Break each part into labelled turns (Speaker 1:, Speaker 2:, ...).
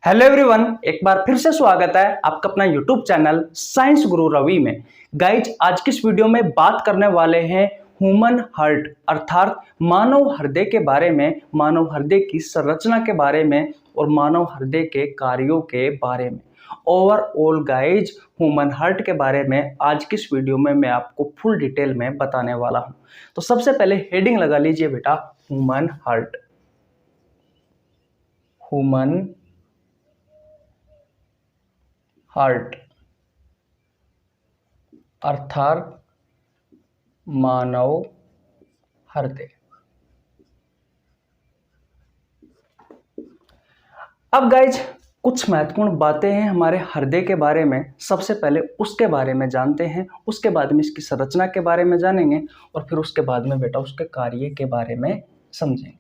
Speaker 1: Hello everyone, एक बार फिर से स्वागत है आपका अपना यूट्यूब चैनल साइंस गुरु रवि में। गाइज, आज की इस वीडियो में बात करने वाले हैं ह्यूमन हार्ट अर्थात मानव हृदय के बारे में, मानव हृदय की संरचना के बारे में और मानव हृदय के कार्यों के बारे में। ओवरऑल गाइज, ह्यूमन हार्ट के बारे में आज की इस वीडियो में मैं आपको फुल डिटेल में बताने वाला हूं। तो सबसे पहले हेडिंग लगा लीजिए बेटा, ह्यूमन हार्ट। ह्यूमन हार्ट अर्थात मानव हृदय। अब गाइज, कुछ महत्वपूर्ण बातें हैं हमारे हृदय के बारे में। सबसे पहले उसके बारे में जानते हैं, उसके बाद में इसकी संरचना के बारे में जानेंगे और फिर उसके बाद में बेटा उसके कार्य के बारे में समझेंगे।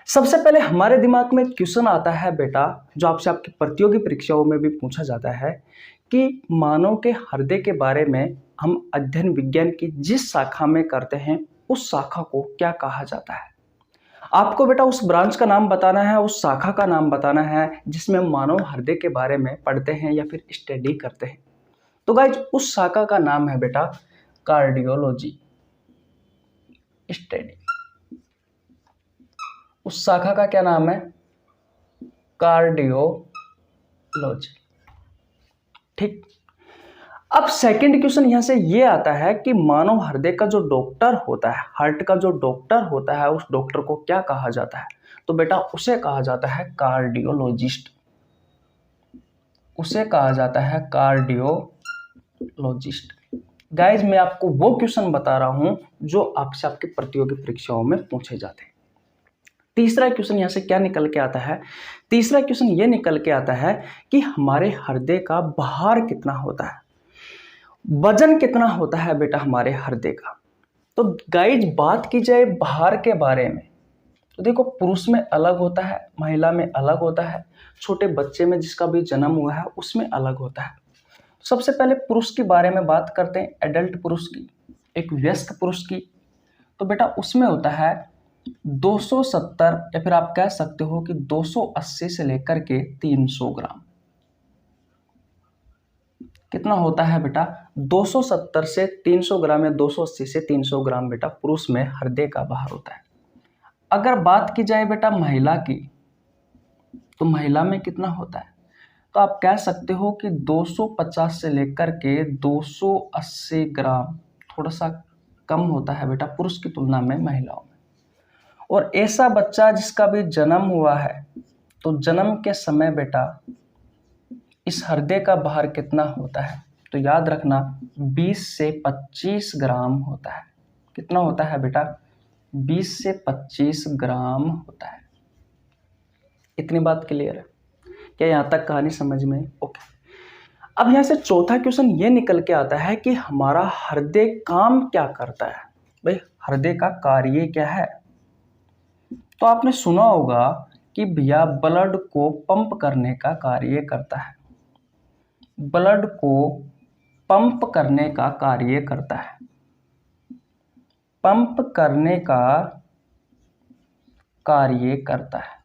Speaker 1: सबसे पहले हमारे दिमाग में क्वेश्चन आता है बेटा, जो आपसे आपकी प्रतियोगी परीक्षाओं में भी पूछा जाता है कि मानव के हृदय के बारे में हम अध्ययन विज्ञान की जिस शाखा में करते हैं उस शाखा को क्या कहा जाता है। आपको बेटा उस ब्रांच का नाम बताना है, उस शाखा का नाम बताना है जिसमें हम मानव हृदय के बारे में पढ़ते हैं या फिर स्टडी करते हैं। तो गाइज, उस शाखा का नाम है बेटा कार्डियोलॉजी स्टडी। उस शाखा का क्या नाम है? कार्डियोलॉजी। ठीक। अब सेकंड क्वेश्चन यहां से ये आता है कि मानव हृदय का जो डॉक्टर होता है, हार्ट का जो डॉक्टर होता है, उस डॉक्टर को क्या कहा जाता है? तो बेटा उसे कहा जाता है कार्डियोलॉजिस्ट। उसे कहा जाता है कार्डियोलॉजिस्ट। गाइज, मैं आपको वो क्वेश्चन बता रहा हूं जो आपसे आपकी प्रतियोगी परीक्षाओं में पूछे जाते हैं। तीसरा क्वेश्चन यहां से क्या निकल के आता है? तीसरा क्वेश्चन ये निकल के आता है कि हमारे हृदय का भार कितना होता है, वजन कितना होता है बेटा हमारे हृदय का। तो गाइज, बात की जाए भार के बारे में तो देखो, पुरुष में अलग होता है, महिला में अलग होता है, छोटे बच्चे में जिसका भी जन्म हुआ है उसमें अलग होता है। सबसे पहले पुरुष के बारे में बात करते हैं, एडल्ट पुरुष की, एक वयस्क पुरुष की। तो बेटा उसमें होता है 270 या फिर आप कह सकते हो कि 280 से लेकर के 300 ग्राम। कितना होता है बेटा? 270 से 300 ग्राम या 280 से 300 ग्राम बेटा पुरुष में हृदय का भार होता है। अगर बात की जाए बेटा महिला की, तो महिला में कितना होता है? तो आप कह सकते हो कि 250 से लेकर के 280 ग्राम, थोड़ा सा कम होता है बेटा पुरुष की तुलना में महिलाओं में। और ऐसा बच्चा जिसका भी जन्म हुआ है, तो जन्म के समय बेटा इस हृदय का भार कितना होता है? तो याद रखना 20 से 25 ग्राम होता है। कितना होता है बेटा? 20 से 25 ग्राम होता है। इतनी बात क्लियर है क्या? यहां तक कहानी समझ में? ओके। अब यहां से चौथा क्वेश्चन ये निकल के आता है कि हमारा हृदय काम क्या करता है। भाई, हृदय का कार्य क्या है? तो आपने सुना होगा कि भैया ब्लड को पंप करने का कार्य करता है। ब्लड को पंप करने का कार्य करता है। पंप करने का कार्य करता है।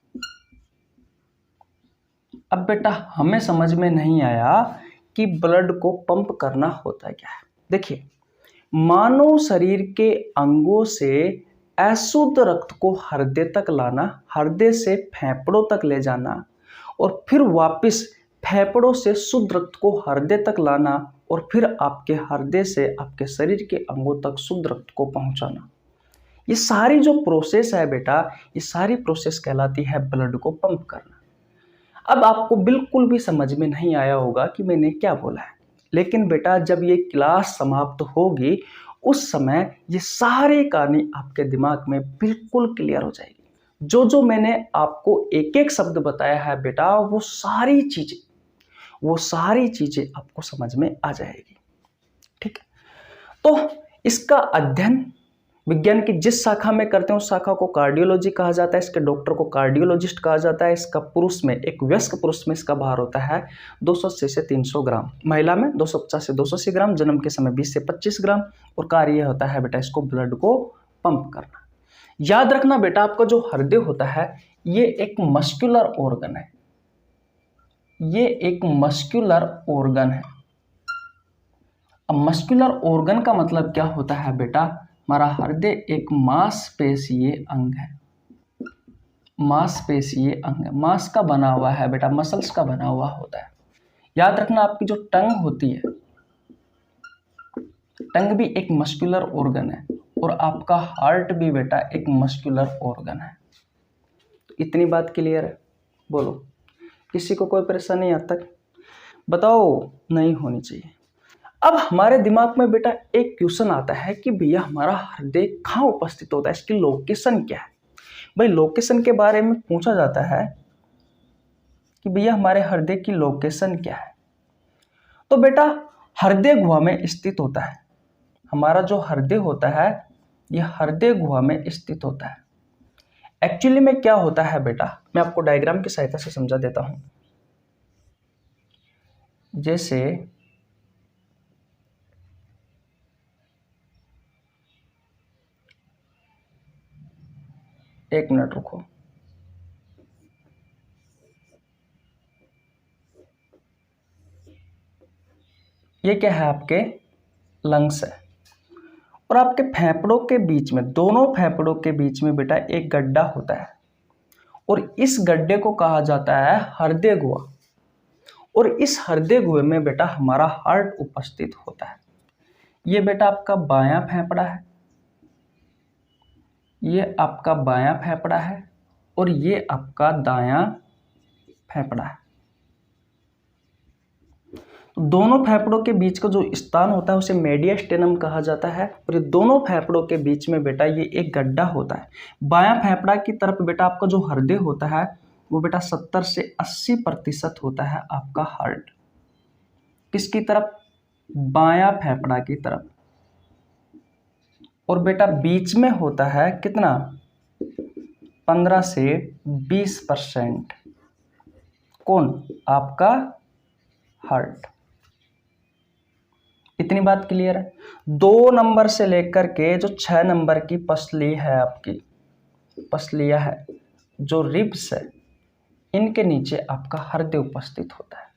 Speaker 1: अब बेटा हमें समझ में नहीं आया कि ब्लड को पंप करना होता क्या है। देखिए, मानव शरीर के अंगों से अशुद्ध रक्त को हृदय तक लाना, हृदय से फेफड़ों तक ले जाना और फिर वापस फेफड़ों से शुद्ध रक्त को हृदय तक लाना और फिर आपके हृदय से आपके शरीर के अंगों तक शुद्ध रक्त को पहुंचाना, ये सारी जो प्रोसेस है बेटा, ये सारी प्रोसेस कहलाती है ब्लड को पंप करना। अब आपको बिल्कुल भी समझ में नहीं आया होगा कि मैंने क्या बोला है, लेकिन बेटा जब ये क्लास समाप्त होगी उस समय ये सारी कहानी आपके दिमाग में बिल्कुल क्लियर हो जाएगी। जो मैंने आपको एक एक शब्द बताया है बेटा, वो सारी चीजें आपको समझ में आ जाएगी। ठीक है, तो इसका अध्ययन विज्ञान की जिस शाखा में करते हैं उस शाखा को कार्डियोलॉजी कहा जाता है। इसके डॉक्टर को कार्डियोलॉजिस्ट कहा जाता है। इसका पुरुष में, एक वयस्क पुरुष में इसका भार होता है 280 से 300 ग्राम, महिला में 250 से 280 ग्राम, जन्म के समय 20 से 25 ग्राम। और कार्य होता है बेटा इसको ब्लड को पंप करना। याद रखना बेटा, आपका जो हृदय होता है ये एक मस्कुलर ऑर्गन है। ये एक मस्कुलर ऑर्गन है। अब मस्कुलर ऑर्गन का मतलब क्या होता है बेटा, हमारा हृदय एक मांसपेशीय अंग है। मांसपेशीय अंग है, मांस का बना हुआ है बेटा, मसल्स का बना हुआ होता है। याद रखना, आपकी जो टंग होती है, टंग भी एक मस्कुलर ऑर्गन है, और आपका हार्ट भी बेटा एक मस्कुलर ऑर्गन है। तो इतनी बात क्लियर है? बोलो, किसी को कोई परेशानी आज तक? बताओ, नहीं होनी चाहिए। अब हमारे दिमाग में बेटा एक क्वेश्चन आता है कि भैया हमारा हृदय कहाँ उपस्थित होता है, इसकी लोकेशन क्या है? भाई लोकेशन के बारे में पूछा जाता है कि भैया हमारे हृदय की लोकेशन क्या है, तो बेटा हृदय गुहा में स्थित होता है। हमारा जो हृदय होता है यह हृदय गुहा में स्थित होता है। एक्चुअली में क्या होता है बेटा, मैं आपको डायग्राम की सहायता से समझा देता हूं। जैसे एक मिनट रुको, ये क्या है, आपके लंग्स है, और आपके फेफड़ों के बीच में, दोनों फेफड़ों के बीच में बेटा एक गड्ढा होता है, और इस गड्ढे को कहा जाता है हृदय गुहा। और इस हृदय गुहे में बेटा हमारा हार्ट उपस्थित होता है। ये बेटा आपका बायां फेफड़ा है, ये आपका बायां फेफड़ा है, और ये आपका दायां फेफड़ा है। दोनों फेफड़ों के बीच का जो स्थान होता है उसे मेडियस्टेनम कहा जाता है, और ये दोनों फेफड़ों के बीच में बेटा ये एक गड्ढा होता है। बायां फेफड़ा की तरफ बेटा आपका जो हृदय होता है वो बेटा 70 से 80% होता है आपका हार्ट। किसकी तरफ? बायां फेफड़ा की तरफ। और बेटा बीच में होता है कितना? 15 से 20%। कौन? आपका हार्ट। इतनी बात क्लियर है? 2 नंबर से लेकर के जो 6 नंबर की पसली है, आपकी पसलियां है, जो रिब्स है, इनके नीचे आपका हृदय उपस्थित होता है।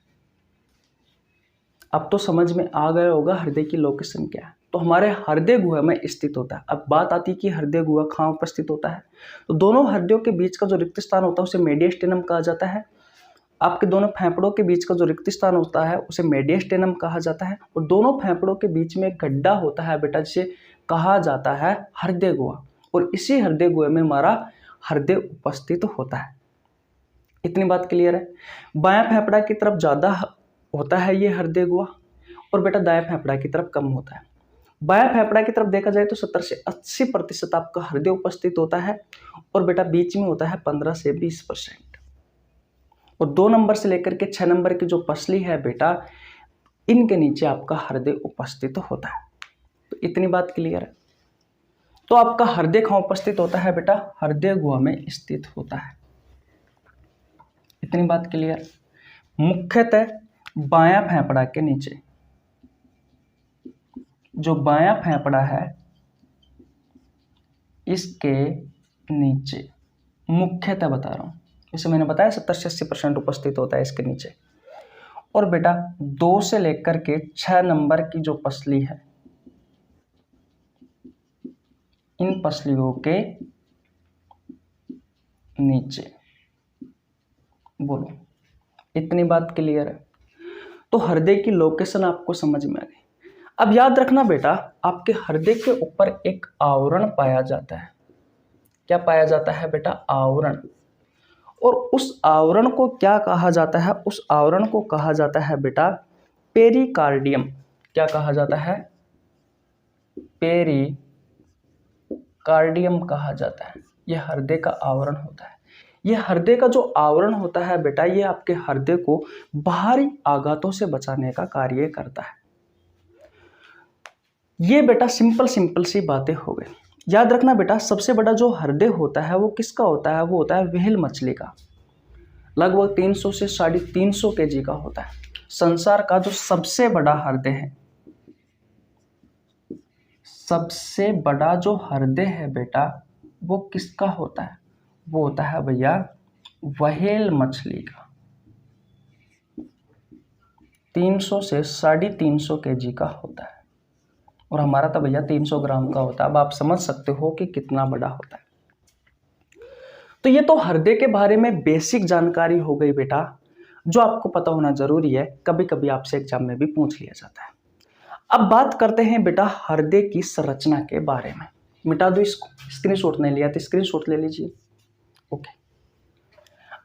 Speaker 1: अब तो समझ में आ गया होगा हृदय की लोकेशन क्या है। तो हमारे हृदय गुहा में स्थित होता है। अब बात आती है कि हृदय गुहा कहाँ उपस्थित होता है, तो दोनों हृदयों के बीच का जो रिक्त स्थान होता है उसे मेडियस्टेनम कहा जाता है। आपके दोनों फेफड़ों के बीच का जो रिक्त स्थान होता है उसे मेडियस्टेनम कहा जाता है, और दोनों फेफड़ों के बीच में एक गड्ढा होता है बेटा जिसे कहा जाता है हृदय गुहा, और इसी हृदय गुहा में हमारा हृदय उपस्थित होता है। इतनी बात क्लियर है? बायां फेफड़ा की तरफ ज्यादा होता है ये हृदय गुहा, और बेटा दायां फेफड़ा की तरफ कम होता है। बायां फेफड़ा की तरफ देखा जाए तो 70 से 80% आपका हृदय उपस्थित होता है, और बेटा बीच में होता है 15 से 20%। और 2 नंबर से लेकर के 6 नंबर की जो पसली है बेटा, इनके नीचे आपका हृदय उपस्थित होता है। तो इतनी बात क्लियर है? तो आपका हृदय कहाँ उपस्थित होता है बेटा? हृदय गुहा में स्थित होता है। इतनी बात क्लियर? मुख्यतः बायां फेफड़ा के नीचे, जो बायां फेफड़ा है इसके नीचे, मुख्यतः बता रहा हूं, जैसे मैंने बताया 70 से 80% उपस्थित होता है इसके नीचे। और बेटा 2 से लेकर के 6 नंबर की जो पसली है, इन पसलियों के नीचे। बोलो, इतनी बात क्लियर है? तो हृदय की लोकेशन आपको समझ में आ गई। अब याद रखना बेटा, आपके हृदय के ऊपर एक आवरण पाया जाता है। क्या पाया जाता है बेटा? आवरण। और उस आवरण को क्या कहा जाता है? उस आवरण को कहा जाता है बेटा पेरिकार्डियम। क्या कहा जाता है? पेरिकार्डियम कहा जाता है। यह हृदय का आवरण होता है। यह हृदय का जो आवरण होता है बेटा, यह आपके हृदय को बाहरी आघातों से बचाने का कार्य करता है। ये बेटा सिंपल सी बातें हो गई। याद रखना बेटा, सबसे बड़ा जो हृदय होता है वो किसका होता है? वो होता है व्हेल मछली का। लगभग 300 से 350 kg का होता है। संसार का जो सबसे बड़ा हृदय है, सबसे बड़ा जो हृदय है बेटा, वो किसका होता है? वो होता है भैया व्हेल मछली का। 300 से 350 kg का होता है और हमारा तो भैया 300 ग्राम का होता है। अब आप समझ सकते हो कि कितना बड़ा होता है। तो ये तो हृदय के बारे में बेसिक जानकारी हो गई बेटा, जो आपको पता होना जरूरी है, कभी कभी आपसे एग्जाम में भी पूछ लिया जाता है। अब बात करते हैं बेटा हृदय की संरचना के बारे में। मिटा दो इसको, स्क्रीनशॉट नहीं लिया तो स्क्रीनशॉट ले लीजिए। ओके,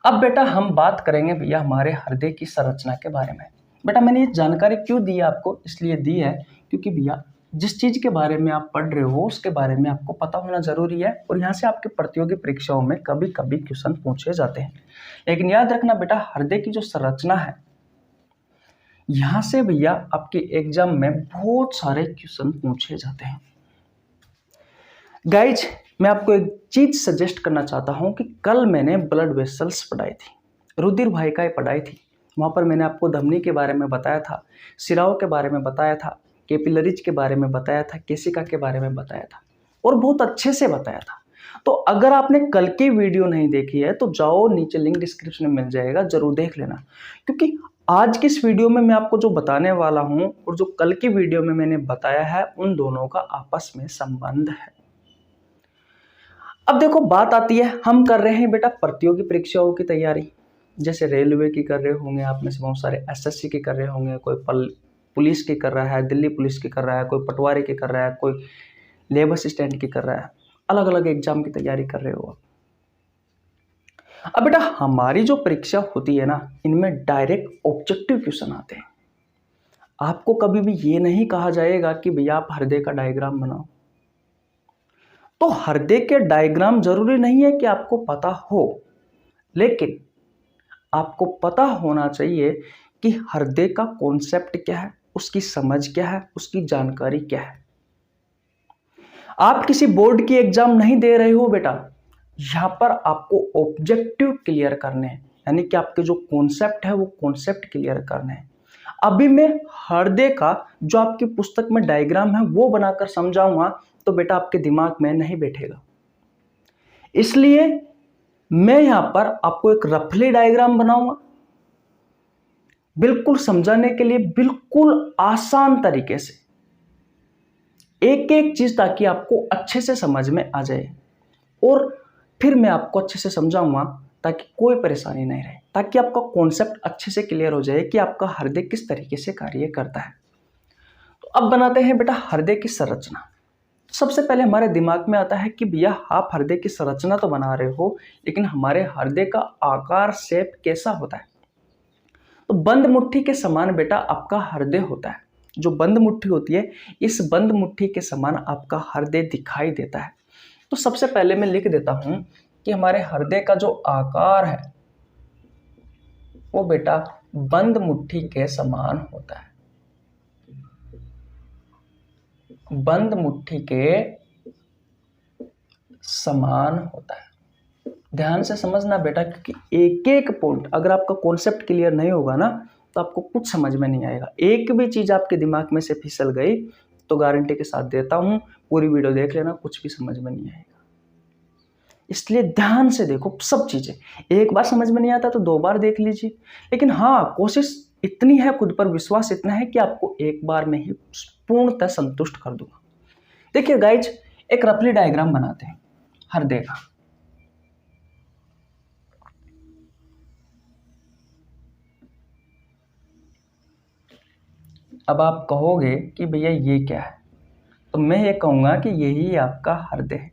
Speaker 1: अब बेटा हम बात करेंगे भैया हमारे हृदय की संरचना के बारे में। बेटा मैंने ये जानकारी क्यों दी है आपको, इसलिए दी है क्योंकि भैया जिस चीज के बारे में आप पढ़ रहे हो उसके बारे में आपको पता होना जरूरी है और यहाँ से आपके प्रतियोगी परीक्षाओं में कभी कभी क्वेश्चन पूछे जाते हैं। लेकिन याद रखना बेटा हृदय की जो संरचना है, यहाँ से भैया आपके एग्जाम में बहुत सारे क्वेश्चन पूछे जाते हैं। गाइज मैं आपको एक चीज सजेस्ट करना चाहता हूं कि कल मैंने ब्लड वेसल्स पढ़ाई थी, रुधिर वाहिकाएं पढ़ाई थी। वहां पर मैंने आपको धमनी के बारे में बताया था, सिराओं के बारे में बताया था, कैपिलरीज के बारे में बताया था, केशिका के बारे में बताया था और बहुत अच्छे से बताया था। तो अगर आपने कल की वीडियो नहीं देखी है तो जाओ, नीचे लिंक डिस्क्रिप्शन में मिल जाएगा, जरूर देख लेना। क्योंकि आज की इस वीडियो में मैं आपको जो बताने वाला हूं और जो कल की वीडियो में मैंने बताया है, उन दोनों का आपस में संबंध है। अब देखो बात आती है, हम कर रहे हैं बेटा प्रतियोगी परीक्षाओं की तैयारी, जैसे रेलवे की कर रहे होंगे आप में से बहुत सारे, एसएससी की कर रहे होंगे, कोई पुलिस की कर रहा है, दिल्ली पुलिस की कर रहा है, कोई पटवारी की कर रहा है, कोई लेबर असिस्टेंट की कर रहा है, अलग अलग एग्जाम की तैयारी कर रहे हो। अब बेटा हमारी जो परीक्षा होती है ना, इनमें डायरेक्ट ऑब्जेक्टिव क्वेश्चन आते हैं। आपको कभी भी ये नहीं कहा जाएगा कि भैया आप हृदय का डायग्राम बनाओ। तो हृदय के डायग्राम जरूरी नहीं है कि आपको पता हो, लेकिन आपको पता होना चाहिए कि हृदय का कॉन्सेप्ट क्या है, उसकी समझ क्या है, उसकी जानकारी क्या है। आप किसी बोर्ड की एग्जाम नहीं दे रहे हो बेटा, यहां पर आपको ऑब्जेक्टिव क्लियर करने हैं, यानी कि आपके जो कॉन्सेप्ट है वो कॉन्सेप्ट क्लियर करने हैं। अभी मैं हृदय का जो आपकी पुस्तक में डायग्राम है वो बनाकर समझाऊंगा तो बेटा आपके दिमाग में नहीं बैठेगा, इसलिए मैं यहां पर आपको एक रफली डायग्राम बनाऊंगा, बिल्कुल समझाने के लिए बिल्कुल आसान तरीके से, एक एक चीज ताकि आपको अच्छे से समझ में आ जाए। और फिर मैं आपको अच्छे से समझाऊंगा ताकि कोई परेशानी नहीं रहे, ताकि आपका कॉन्सेप्ट अच्छे से क्लियर हो जाए कि आपका हृदय किस तरीके से कार्य करता है। तो अब बनाते हैं बेटा हृदय की संरचना। सबसे पहले हमारे दिमाग में आता है कि भैया आप हृदय की संरचना तो बना रहे हो, लेकिन हमारे हृदय का आकार शेप कैसा होता है। तो बंद मुट्ठी के समान बेटा आपका हृदय होता है। जो बंद मुट्ठी होती है, इस बंद मुट्ठी के समान आपका हृदय दिखाई देता है। तो सबसे पहले मैं लिख देता हूं कि हमारे हृदय का जो आकार है वो बेटा बंद मुट्ठी के समान होता है, बंद मुट्ठी के समान होता है। ध्यान से समझना बेटा, क्योंकि एक एक पॉइंट अगर आपका कॉन्सेप्ट क्लियर नहीं होगा ना तो आपको कुछ समझ में नहीं आएगा। एक भी चीज आपके दिमाग में से फिसल गई तो गारंटी के साथ देता हूं पूरी वीडियो देख लेना, कुछ भी समझ में नहीं आएगा। इसलिए ध्यान से देखो सब चीजें, एक बार समझ में नहीं आता तो दो बार देख लीजिए, लेकिन हाँ कोशिश इतनी है, खुद पर विश्वास इतना है कि आपको एक बार में ही पूर्णतः संतुष्ट कर दूंगा। देखिए गाइज, एक रफली डायग्राम बनाते हैं हृदय का। अब आप कहोगे कि भैया ये क्या है, तो मैं ये कहूंगा कि यही आपका हृदय है।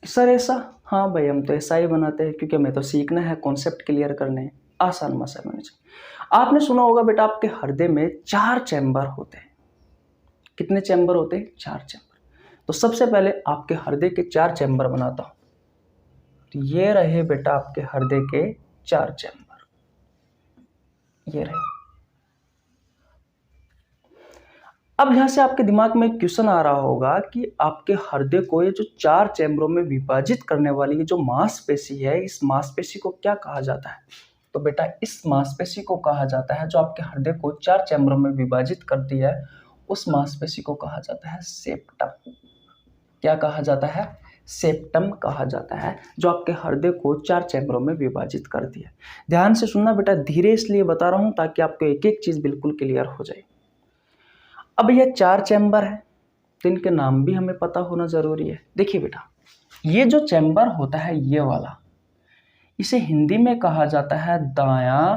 Speaker 1: सर ऐसा? हाँ भाई, हम तो ऐसा ही बनाते हैं क्योंकि हमें तो सीखना है, कॉन्सेप्ट क्लियर करने हैं, आसान मसा होने चाहिए। आपने सुना होगा बेटा आपके हृदय में 4 चैम्बर होते हैं। कितने चैम्बर होते हैं? 4 चैम्बर। तो सबसे पहले आपके हृदय के 4 चैम्बर बनाता हूं। तो ये रहे बेटा आपके हृदय के 4 चैम्बर, ये रहे। अब यहां से आपके दिमाग में क्वेश्चन आ रहा होगा कि आपके हृदय को ये जो 4 चैम्बरों में विभाजित करने वाली जो मांसपेशी है, इस मांसपेशी को क्या कहा जाता है? तो बेटा इस मांसपेशी को कहा जाता है, जो आपके हृदय को 4 चैम्बरों में विभाजित करती है, उस मांसपेशी को कहा जाता है सेप्टम। क्या कहा जाता है? सेप्टम कहा जाता है, जो आपके हृदय को 4 चैम्बरों में विभाजित कर दिया। ध्यान से सुनना बेटा, धीरे इसलिए बता रहा हूं ताकि आपको एक एक चीज बिल्कुल क्लियर हो जाए। अब ये 4 चैम्बर है, तो इनके नाम भी हमें पता होना जरूरी है। देखिए बेटा, ये जो चैम्बर होता है ये वाला, इसे हिंदी में कहा जाता है दायां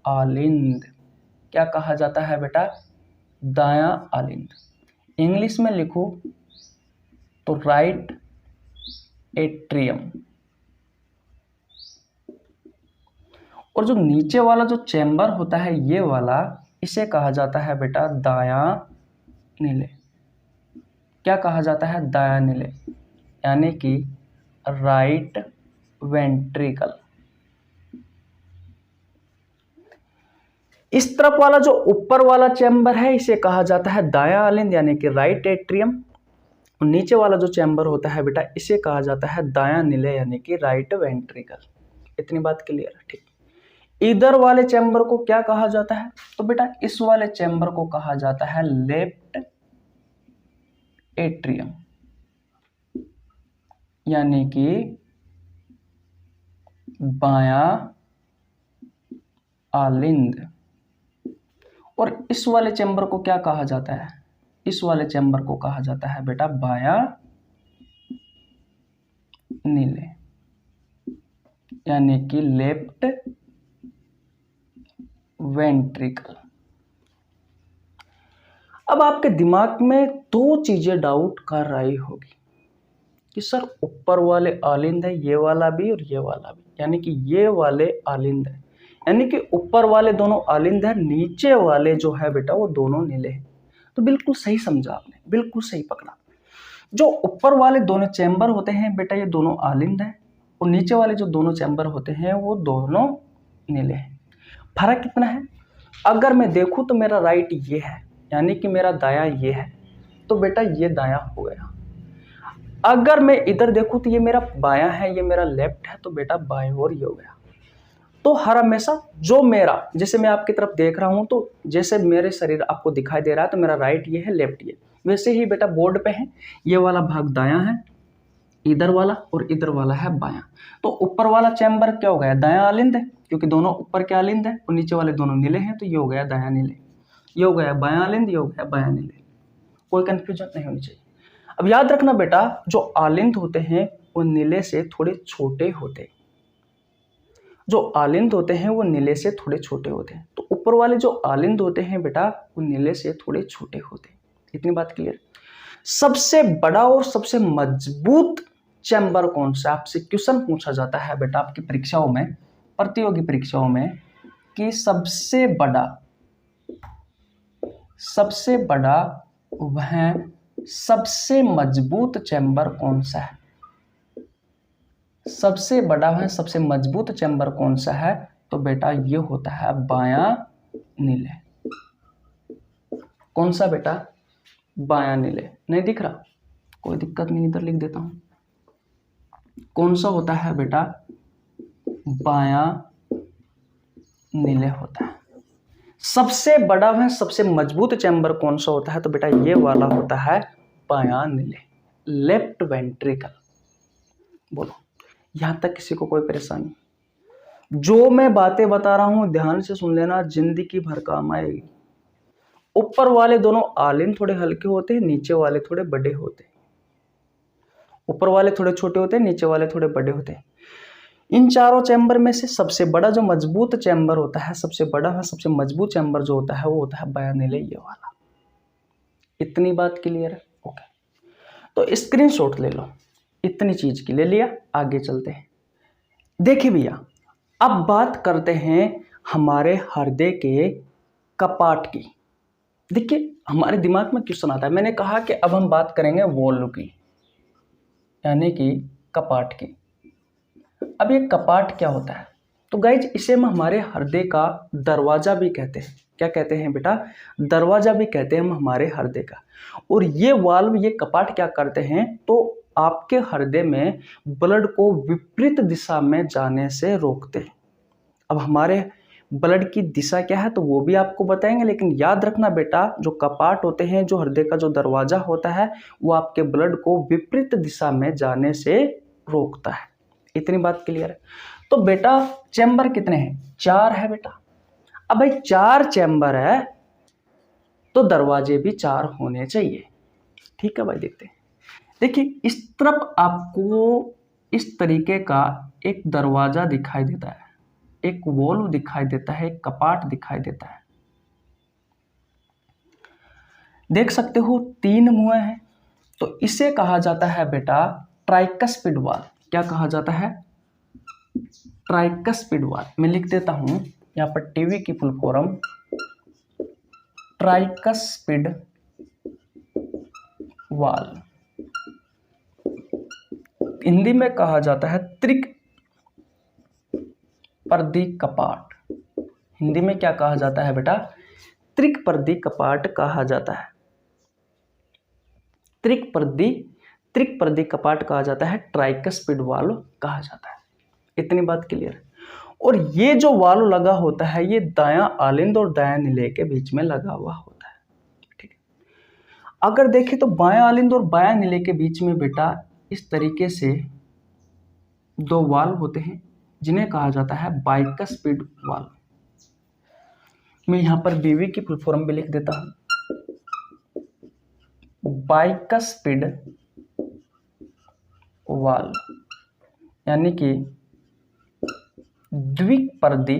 Speaker 1: आलिंद। क्या कहा जाता है बेटा? दायां आलिंद। इंग्लिश में लिखो तो राइट एट्रियम। और जो नीचे वाला जो चैम्बर होता है ये वाला, इसे कहा जाता है बेटा दायां नीले। क्या कहा जाता है? दायां नीले, यानी कि राइट वेंट्रिकल। इस तरफ वाला जो ऊपर वाला चैम्बर है इसे कहा जाता है दायां आलिंद, यानी कि राइट एट्रियम। और नीचे वाला जो चैम्बर होता है बेटा, इसे कहा जाता है दायां नीले, यानी कि राइट वेंट्रिकल। इतनी बात क्लियर है? ठीक। इधर वाले चैम्बर को क्या कहा जाता है? तो बेटा इस वाले चैम्बर को कहा जाता है लेफ्ट एट्रियम, यानी कि बायां आलिंद। और इस वाले चैम्बर को क्या कहा जाता है? इस वाले चैम्बर को कहा जाता है बेटा बायां नीले, यानी कि लेफ्ट वेंट्रिकल। अब आपके दिमाग में 2 चीजें डाउट कर रही होगी कि सर ऊपर वाले आलिंद है ये वाला भी और ये वाला भी, यानी कि ये वाले आलिंद है, यानी कि ऊपर वाले दोनों आलिंद है, नीचे वाले जो है बेटा वो दोनों नीले हैं। तो बिल्कुल सही समझा आपने, बिल्कुल सही पकड़ा। जो ऊपर वाले दोनों चैम्बर होते हैं बेटा ये दोनों आलिंद है, और नीचे वाले जो दोनों चैम्बर होते हैं वो दोनों नीले हैं। फर्क कितना है? अगर मैं देखूं तो मेरा राइट ये है, यानी कि मेरा दाया ये है, तो बेटा ये दाया हो गया। अगर मैं इधर देखूं तो ये मेरा बायां है, ये मेरा लेफ्ट है, तो बेटा बाएं ओर ये हो गया। तो हर हमेशा जो मेरा, जैसे मैं आपकी तरफ देख रहा हूं तो जैसे मेरे शरीर आपको दिखाई दे रहा है तो मेरा राइट ये है, लेफ्ट ये, वैसे ही बेटा बोर्ड पे है ये वाला भाग दायां है, इधर वाला और इधर वाला है बायां। तो ऊपर वाला चैम्बर क्या हो गया? दायां आलिंद है, क्योंकि दोनों ऊपर के आलिंद है, और नीचे वाले दोनों नीले हैं, तो ये हो गया दायां नीले। ये हो गया बायां आलिंद, ये हो गया बायां नीले। कोई कंफ्यूजन नहीं होनी चाहिए। अब याद रखना बेटा, जो आलिंद होते हैं वो नीले से थोड़े छोटे होते हैं। जो आलिंद होते हैं वो नीले से थोड़े छोटे होते हैं। तो ऊपर वाले जो आलिंद होते हैं बेटा वो नीले से थोड़े छोटे होते हैं। इतनी बात क्लियर? सबसे बड़ा और सबसे मजबूत चैम्बर कौन सा? आपसे क्वेश्चन पूछा जाता है बेटा आपकी परीक्षाओं में, प्रतियोगी परीक्षाओं में, कि सबसे बड़ा वह सबसे मजबूत चैम्बर कौन सा है? सबसे बड़ा है, सबसे मजबूत चैम्बर कौन सा है? तो बेटा ये होता है बायां नीले। कौन सा बेटा? बायां नीले। नहीं दिख रहा? कोई दिक्कत नहीं, इधर लिख देता हूं। कौन सा होता है बेटा? बायां नीले होता है। सबसे बड़ा है, सबसे मजबूत चैम्बर कौन सा होता है? तो बेटा ये वाला होता है बायां नीले, लेफ्ट वेंट्रिकल। बोलो, यहां तक किसी को कोई परेशानी? जो मैं बातें बता रहा हूं ध्यान से सुन लेना, जिंदगी भर काम आएगी। ऊपर वाले दोनों आलिंद थोड़े हल्के होते हैं, नीचे वाले थोड़े बड़े होते हैं। ऊपर वाले थोड़े छोटे होते हैं, नीचे वाले थोड़े बड़े होते हैं। इन चारों चैम्बर में से सबसे बड़ा जो मजबूत चैम्बर होता है, सबसे बड़ा है, सबसे मजबूत चैम्बर जो होता है वो होता है बायां नीले, ये वाला। इतनी बात क्लियर है? ओके, तो स्क्रीनशॉट ले लो। इतनी चीज की ले लिया, आगे चलते हैं। देखिए भैया, अब बात करते हैं हमारे हृदय के कपाट की। देखिए हमारे दिमाग में क्वेश्चन आता है, मैंने कहा कि अब हम बात करेंगे वॉल्व की, यानी कि कपाट की। अब ये कपाट क्या होता है? तो गाइज इसे हम हमारे हृदय का दरवाजा भी कहते हैं। क्या कहते हैं बेटा? दरवाजा भी कहते हैं हम हमारे हृदय का। और ये वाल्व, ये कपाट क्या करते हैं? तो आपके हृदय में ब्लड को विपरीत दिशा में जाने से रोकते हैं। अब हमारे ब्लड की दिशा क्या है तो वो भी आपको बताएंगे। लेकिन याद रखना बेटा, जो कपाट होते हैं, जो हृदय का जो दरवाजा होता है, वो आपके ब्लड को विपरीत दिशा में जाने से रोकता है। इतनी बात क्लियर है। तो बेटा चैम्बर कितने हैं? 4 है बेटा। अब भाई 4 चैम्बर है तो दरवाजे भी 4 होने चाहिए। ठीक है भाई, देखते हैं। देखिए इस तरफ आपको इस तरीके का एक दरवाजा दिखाई देता है, एक वॉल्व दिखाई देता है, एक कपाट दिखाई देता है। देख सकते हो 3 मुंह हैं, तो इसे कहा जाता है बेटा ट्राइकस्पिड वॉल्व। क्या कहा जाता है? Tricuspid valve. मैं लिख देता हूं यहां पर टीवी की full form tricuspid valve. Hindi में कहा जाता है त्रिपर्दी कपाट। हिंदी में क्या कहा जाता है बेटा? त्रिपर्दी कपाट कहा जाता है। त्रिपर्दी कपाट कहा जाता है, ट्राइकस्पिड वाल्व कहा जाता है। इतनी बात क्लियर है। और ये जो वाल्व लगा होता है ये दायां आलिंद और दायां निलय के बीच में लगा हुआ होता है। ठीक है। अगर देखें तो बायां आलिंद और बायां निलय के बीच में बेटा इस तरीके से 2 वाल्व होते हैं जिन्हें कहा जाता है बाइकस्पिड वाल्व। मैं यहां पर बीवी की फुल फॉर्म भी लिख देता हूं, बाइकस्पिड वाल्व, यानी कि द्विपर्दी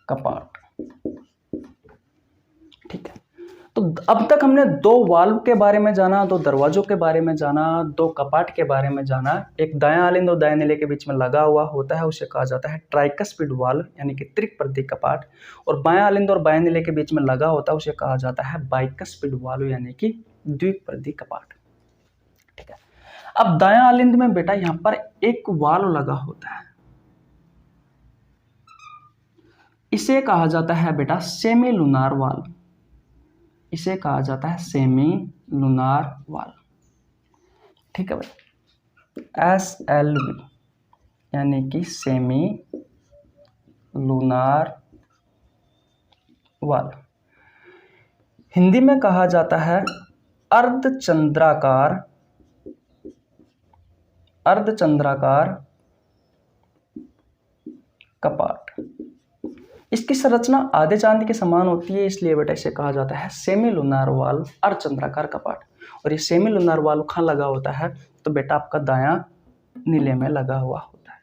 Speaker 1: कपाट। ठीक है। तो अब तक हमने 2 वाल्व के बारे में जाना, 2 दरवाजों के बारे में जाना, 2 कपाट के बारे में जाना। एक दायां आलिंद और दायां निलय के बीच में लगा हुआ होता है, उसे कहा जाता है ट्राइकस्पिड वाल्व यानी कि त्रिपर्दी कपाट। और बायां आलिंद और बायां निलय के बीच में लगा होता है उसे कहा जाता है बाइकस्पिड वाल्व यानी कि द्विपर्दी कपाट। ठीक है। अब दायां आलिंद में बेटा यहां पर एक वाल्व लगा होता है, इसे कहा जाता है बेटा सेमी लूनार वाल्व। इसे कहा जाता है सेमी लूनार वाल्व। ठीक है भाई, SLV यानी कि सेमी लूनार वाल्व। हिंदी में कहा जाता है अर्धचंद्राकार कपाट। इसकी संरचना आधे चांद के समान होती है, इसलिए बेटा इसे कहा जाता है सेमी लूनार वाल्व, अर्धचंद्राकार कपाट। और ये सेमी लूनार वाल्व कहाँ लगा होता है तो बेटा आपका दायां नीले में लगा हुआ होता है।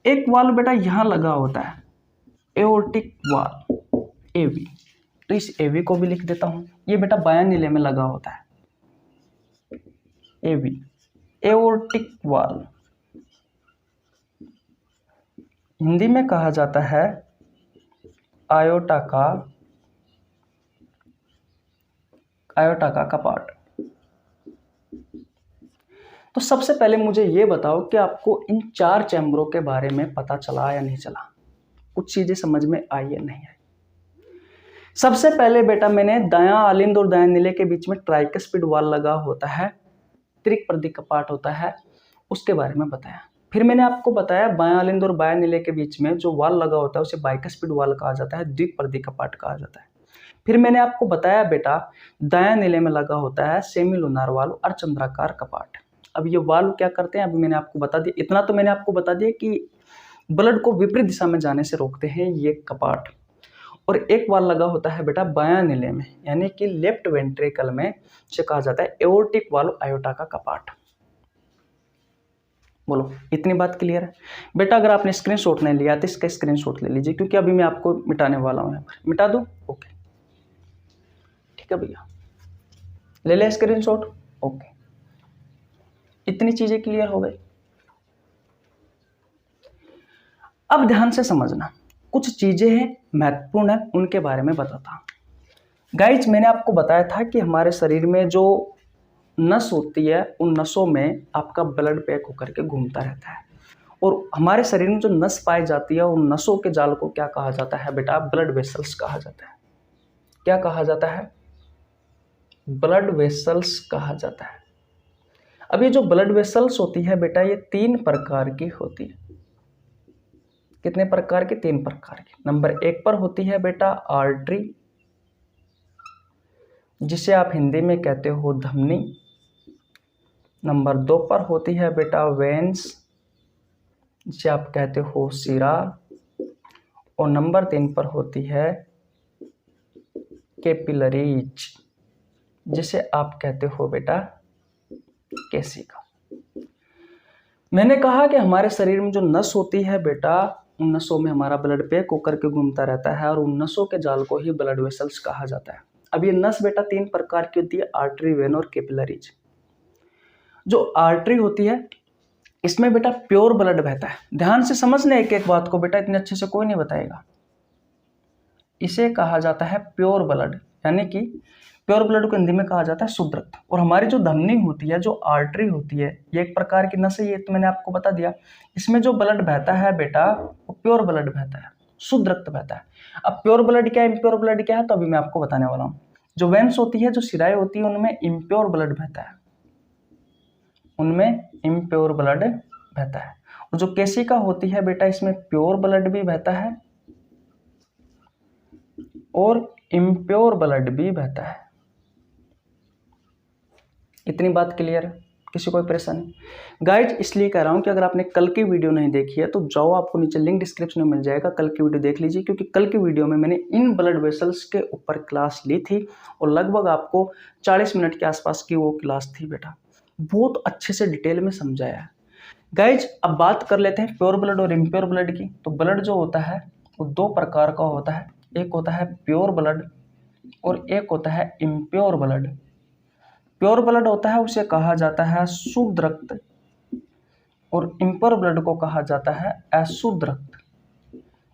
Speaker 1: एक वाल्व बेटा यहां लगा होता है एओर्टिक वाल्व, AV। तो इस AV को भी लिख देता हूं, ये बेटा बायां नीले में लगा होता है, AV एओर्टिक वाल्व। हिंदी में कहा जाता है आयोटा का कपाट। तो सबसे पहले मुझे ये बताओ कि आपको इन 4 चैम्बरों के बारे में पता चला या नहीं चला, कुछ चीजें समझ में आई या नहीं आई। सबसे पहले बेटा मैंने दायां आलिंद और दायां निलय के बीच में ट्राइकस्पिड वाल्व लगा होता है, त्रिपर्दी कपाट होता है, उसके बारे में बताया। फिर मैंने आपको बताया बायां आलिंद और बायां निलय के बीच में जो वाल्व लगा होता है उसे बाइकस्पिड वाल्व कहा जाता है, द्विपर्दी कपाट कहा जाता है। फिर मैंने आपको बताया बेटा दायां निलय में लगा होता है सेमी लूनार वाल्व, अर्धचंद्राकार कपाट। अब ये वाल्व क्या करते हैं अभी मैंने आपको बता दिया, इतना तो मैंने आपको बता दिया कि ब्लड को विपरीत दिशा में जाने से रोकते हैं ये कपाट। और एक वाल्व लगा होता है बेटा बायां निलय में यानी कि लेफ्ट वेंट्रिकल में, इसे कहा जाता है एओर्टिक वाल्व, आयोटा का कपाट। बोलो इतनी बात क्लियर है बेटा? अगर आपने स्क्रीनशॉट नहीं लिया तो इसका स्क्रीनशॉट ले लीजिए, क्योंकि अभी मैं आपको मिटाने वाला हूं। यहाँ पर मिटा दूं? ओके ठीक है भैया, ले ले स्क्रीनशॉट। ओके, इतनी चीजें क्लियर हो गई। अब ध्यान से समझना, कुछ चीजें हैं महत्वपूर्ण है, उनके बारे में बताता हूं। गाइज मैंने आपको बताया था कि हमारे शरीर में जो नस होती है उन नसों में आपका ब्लड पैक होकर के घूमता रहता है। और हमारे शरीर में जो नस पाई जाती है उन नसों के जाल को क्या कहा जाता है बेटा? ब्लड वेसल्स कहा जाता है। क्या कहा जाता है? ब्लड वेसल्स कहा जाता है। अब ये जो ब्लड वेसल्स होती है बेटा ये 3 प्रकार की होती है। कितने प्रकार की? 3 प्रकार की। नंबर 1 पर होती है बेटा आर्टरी, जिसे आप हिंदी में कहते हो धमनी। नंबर 2 पर होती है बेटा वेन्स, जिसे आप कहते हो शिरा। और नंबर 3 पर होती है कैपिलरीज, जिसे आप कहते हो बेटा केशिका। मैंने कहा कि हमारे शरीर में जो नस होती है बेटा, उन नसों में हमारा ब्लड पैक होकर के घूमता रहता है और उन नसों के जाल को ही ब्लड वेसल्स कहा जाता है। अब ये नस बेटा 3 प्रकार की होती है, आर्टरी, वेन और कैपिलरीज। जो आर्टरी होती है इसमें बेटा प्योर ब्लड बहता है। ध्यान से समझना एक एक बात को बेटा, इतने अच्छे से कोई नहीं बताएगा। इसे कहा जाता है प्योर ब्लड, यानी कि प्योर ब्लड को हिंदी में कहा जाता है शुद्ध रक्त। और हमारी जो धमनी होती है, जो आर्टरी होती है, ये एक प्रकार की नस है, ये तो मैंने आपको बता दिया। इसमें जो ब्लड बहता है बेटा वो प्योर ब्लड बहता है, शुद्ध रक्त बहता है। अब प्योर ब्लड क्या है, इम्प्योर ब्लड क्या है, तो अभी मैं आपको बताने वाला हूँ। जो वेन्स होती है, जो शिराएं होती है, उनमें इम्प्योर ब्लड बहता है, उनमें इम्प्योर ब्लड बहता है। और जो केशिका होती है बेटा, इसमें प्योर ब्लड भी बहता है और इम्प्योर ब्लड भी बहता है। इतनी बात क्लियर है? किसी कोई परेशानी? गाइज इसलिए कह रहा हूं कि अगर आपने कल की वीडियो नहीं देखी है तो जाओ, आपको नीचे लिंक डिस्क्रिप्शन में मिल जाएगा, कल की वीडियो देख लीजिए। क्योंकि कल की वीडियो में मैंने इन ब्लड वेसल्स के ऊपर क्लास ली थी और लगभग आपको 40 मिनट के आसपास की वो क्लास थी बेटा, बहुत अच्छे से डिटेल में समझाया है। गाइज अब बात कर लेते हैं प्योर ब्लड और इम्प्योर ब्लड की। तो ब्लड जो होता है वो 2 प्रकार का होता है, एक होता है प्योर ब्लड और एक होता है इम्प्योर ब्लड। प्योर ब्लड होता है उसे कहा जाता है शुद्ध रक्त और इम्प्योर ब्लड को कहा जाता है अशुद्ध रक्त।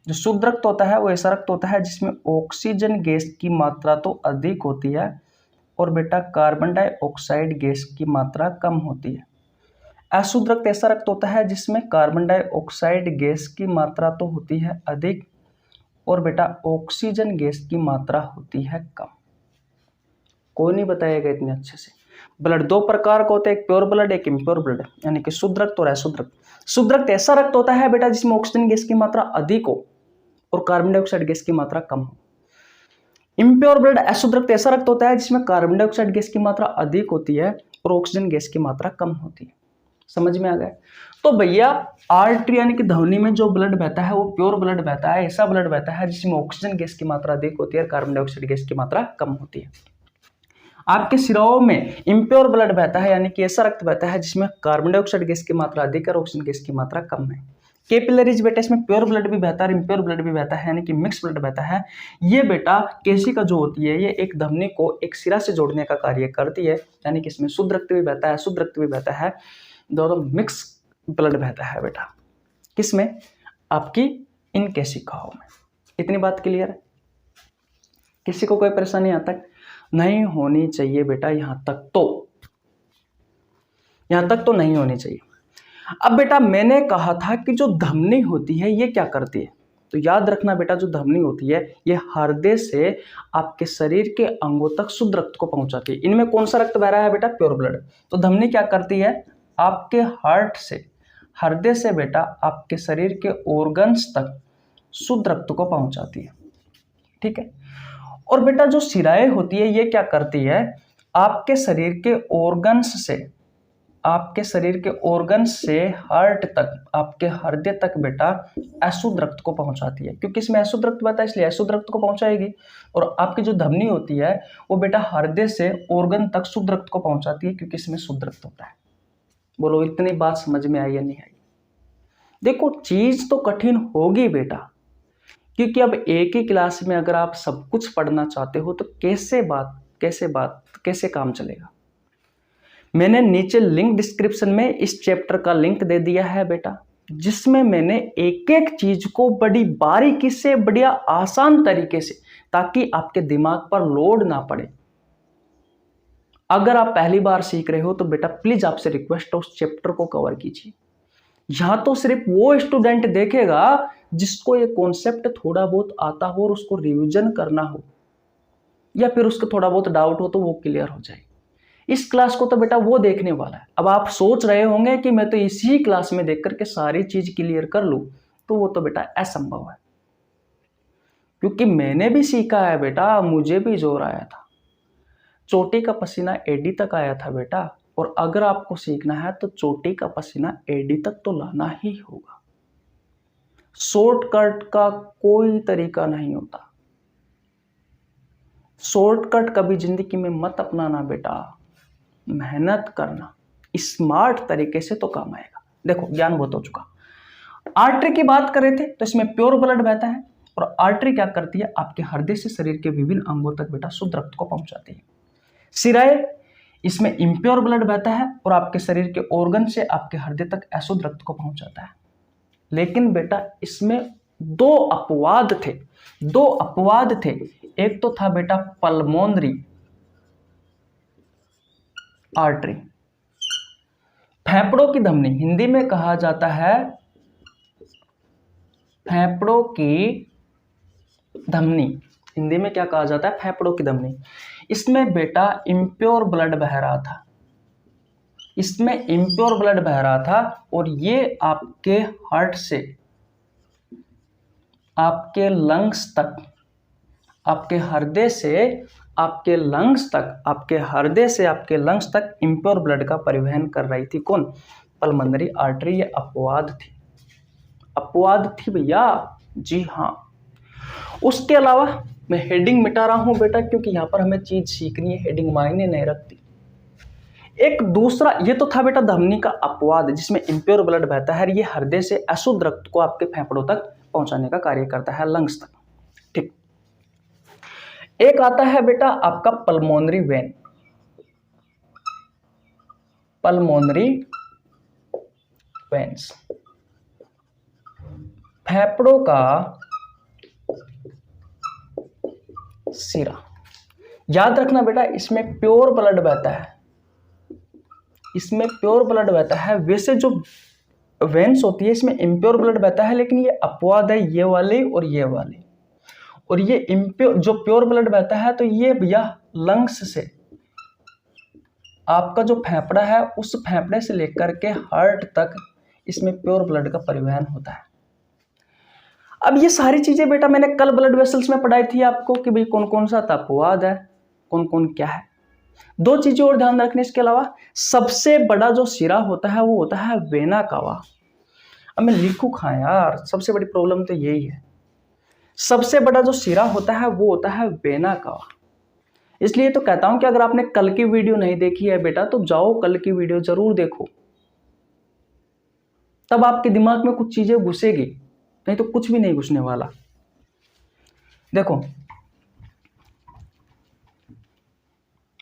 Speaker 1: जो शुद्ध रक्त होता है वो ऐसा रक्त होता है जिसमें ऑक्सीजन गैस की मात्रा तो अधिक होती है और बेटा कार्बन डाइऑक्साइड गैस की मात्रा कम होती है। अशुद्ध रक्त ऐसा रक्त होता है जिसमें कार्बन डाइऑक्साइड गैस की मात्रा तो होती है अधिक और बेटा ऑक्सीजन गैस की मात्रा होती है कम। कोई नहीं बताएगा इतने अच्छे से। ब्लड 2 प्रकार का होता है, एक प्योर ब्लड एक इम्प्योर ब्लड, यानी कि शुद्ध रक्त और अशुद्ध रक्त। शुद्ध रक्त ऐसा रक्त होता है बेटा जिसमें ऑक्सीजन गैस की मात्रा अधिक हो और कार्बन डाइऑक्साइड गैस की मात्रा कम हो। इम्प्योर ब्लड अशुद्ध रक्त ऐसा रक्त होता है जिसमें कार्बन डाइऑक्साइड गैस की मात्रा अधिक होती है और ऑक्सीजन गैस की मात्रा कम होती है। समझ में आ गया? तो भैया आर्टरी यानी कि धमनी में जो ब्लड बहता है वो प्योर ब्लड बहता है, ऐसा ब्लड बहता है जिसमें ऑक्सीजन गैस की मात्रा अधिक होती है और कार्बन डाइऑक्साइड गैस की मात्रा कम होती है। आपके शिराओं में इम्प्योर ब्लड बहता है, यानी कि ऐसा रक्त बहता है जिसमें कार्बन डाइऑक्साइड गैस की मात्रा अधिक और ऑक्सीजन गैस की मात्रा कम है। कैपिलरीज बेटा इसमें प्योर ब्लड भी बहता है और इम्प्योर ब्लड भी बहता है, यानी कि मिक्स ब्लड बहता है। ये बेटा केशिका जो होती है ये एक धमनी को एक सिरा से जोड़ने का कार्य करती है, यानी कि इसमें शुद्ध रक्त भी बहता है शुद्ध रक्त भी बहता है, दोनों मिक्स ब्लड बहता है बेटा। किसमें? आपकी इन केशिकाओं में। इतनी बात क्लियर है? किसी को कोई परेशानी यहाँ तक नहीं होनी चाहिए बेटा, यहां तक तो नहीं होनी चाहिए। अब बेटा मैंने कहा था कि जो धमनी होती है ये क्या करती है, तो याद रखना बेटा जो धमनी होती है ये हृदय से आपके शरीर के अंगों तक शुद्ध रक्त को पहुंचाती है। इनमें कौन सा रक्त बह रहा है बेटा? Pure blood. तो धमनी क्या करती है? आपके हार्ट से, हृदय से बेटा आपके शरीर के ऑर्गन्स तक शुद्ध रक्त को पहुंचाती है। ठीक है। और बेटा जो शिराएं होती है ये क्या करती है? आपके शरीर के ऑर्गन्स से हार्ट तक, आपके हृदय तक बेटा अशुद्ध रक्त को पहुंचाती है। क्योंकि इसमें अशुद्ध रक्त बहता है इसलिए अशुद्ध रक्त को पहुंचाएगी। और आपकी जो धमनी होती है वो बेटा हृदय से ऑर्गन तक शुद्ध रक्त को पहुंचाती है, क्योंकि इसमें शुद्ध रक्त होता है। बोलो इतनी बात समझ में आई या नहीं आई? देखो चीज तो कठिन होगी बेटा, क्योंकि अब एक ही क्लास में अगर आप सब कुछ पढ़ना चाहते हो तो कैसे काम चलेगा। मैंने नीचे लिंक डिस्क्रिप्शन में इस चैप्टर का लिंक दे दिया है बेटा, जिसमें मैंने एक एक चीज को बड़ी बारीकी से, बढ़िया आसान तरीके से, ताकि आपके दिमाग पर लोड ना पड़े। अगर आप पहली बार सीख रहे हो तो बेटा प्लीज आपसे रिक्वेस्ट है उस चैप्टर को कवर कीजिए। यहां तो सिर्फ वो स्टूडेंट देखेगा जिसको ये कॉन्सेप्ट थोड़ा बहुत आता हो और उसको रिवीजन करना हो, या फिर उसको थोड़ा बहुत डाउट हो तो वो क्लियर हो जाए। इस क्लास को तो बेटा वो देखने वाला है। अब आप सोच रहे होंगे कि मैं तो इसी क्लास में देख करके सारी चीज क्लियर कर लूं, तो वो तो बेटा असंभव है, क्योंकि मैंने भी सीखा है बेटा, मुझे भी जोर आया था, चोटी का पसीना एडी तक आया था बेटा। और अगर आपको सीखना है तो चोटी का पसीना एडी तक तो लाना ही होगा। शॉर्टकट का कोई तरीका नहीं होता, शॉर्टकट कभी जिंदगी में मत अपनाना बेटा, मेहनत करना, स्मार्ट तरीके से तो काम आएगा। देखो ज्ञान बहुत हो चुका। आर्टरी की बात कर रहे थे तो इसमें प्योर ब्लड बहता है, और आर्टरी क्या करती है, आपके हृदय से शरीर के विभिन्न अंगों तक बेटा शुद्ध रक्त को पहुंचाती है। सिराए, इसमें इम्प्योर ब्लड बहता है और आपके शरीर के ऑर्गन से आपके हृदय तक अशुद्ध रक्त को पहुंचाता है। लेकिन बेटा इसमें दो अपवाद थे। एक तो था बेटा पल्मोनरी आर्टरी, फेफड़ों की धमनी, हिंदी में कहा जाता है फेफड़ों की धमनी, हिंदी में क्या कहा जाता है, फेफड़ों की धमनी। इसमें बेटा इम्प्योर ब्लड बह रहा था, और ये आपके हार्ट से आपके लंग्स तक, आपके हृदय से आपके लंग्स तक इम्प्योर ब्लड का परिवहन कर रही थी। कौन? Pulmonary artery. ये अपवाद थी भैया, जी हाँ। उसके अलावा मैं हेडिंग मिटा रहा हूं बेटा, क्योंकि यहां पर हमें चीज सीखनी है, हेडिंग मायने नहीं रखती। एक दूसरा, ये तो था बेटा धमनी का अपवाद जिसमें इम्प्योर ब्लड बहता है, ये हृदय से अशुद्ध रक्त को आपके फेफड़ों तक पहुंचाने का कार्य करता है, लंग्स तक। ठीक। एक आता है बेटा आपका पल्मोनरी वेन, पल्मोनरी वेन्स, फेफड़ों का सिरा। याद रखना बेटा इसमें प्योर ब्लड बहता है, वैसे जो वेन्स होती है इसमें इम्प्योर ब्लड बहता है, लेकिन ये अपवाद है, ये वाले और ये वाले। और ये इम्प्योर जो प्योर ब्लड बहता है तो ये भैया लंग्स से, आपका जो फेफड़ा है उस फेफड़े से लेकर के हार्ट तक इसमें प्योर ब्लड का परिवहन होता है। अब ये सारी चीजें बेटा मैंने कल ब्लड वेसल्स में पढ़ाई थी आपको कि भाई कौन कौन सा अपवाद है, कौन कौन क्या है। दो चीजें और ध्यान रखने इसके अलावा, सबसे बड़ा जो सिरा होता है वो होता है वेना कावा। अब मैं लिखूं कहां यार, सबसे बड़ी प्रॉब्लम तो यही है। सबसे बड़ा जो सिरा होता है वो होता है वेना कावा। इसलिए तो कहता हूं कि अगर आपने कल की वीडियो नहीं देखी है बेटा तो जाओ कल की वीडियो जरूर देखो, तब आपके दिमाग में कुछ चीजें घुसेगी, नहीं तो कुछ भी नहीं घुसने वाला। देखो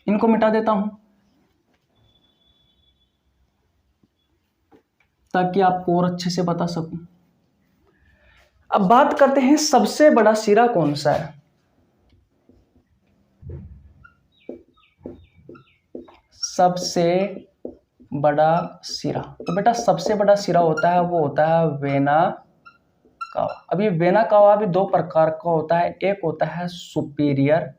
Speaker 1: इनको मिटा देता हूं ताकि आपको और अच्छे से बता सकूं। अब बात करते हैं सबसे बड़ा सिरा कौन सा है। सबसे बड़ा सिरा, तो बेटा सबसे बड़ा सिरा होता है वो होता है वेना कावा। अब ये वेना कावा भी दो प्रकार का होता है, एक होता है सुपीरियर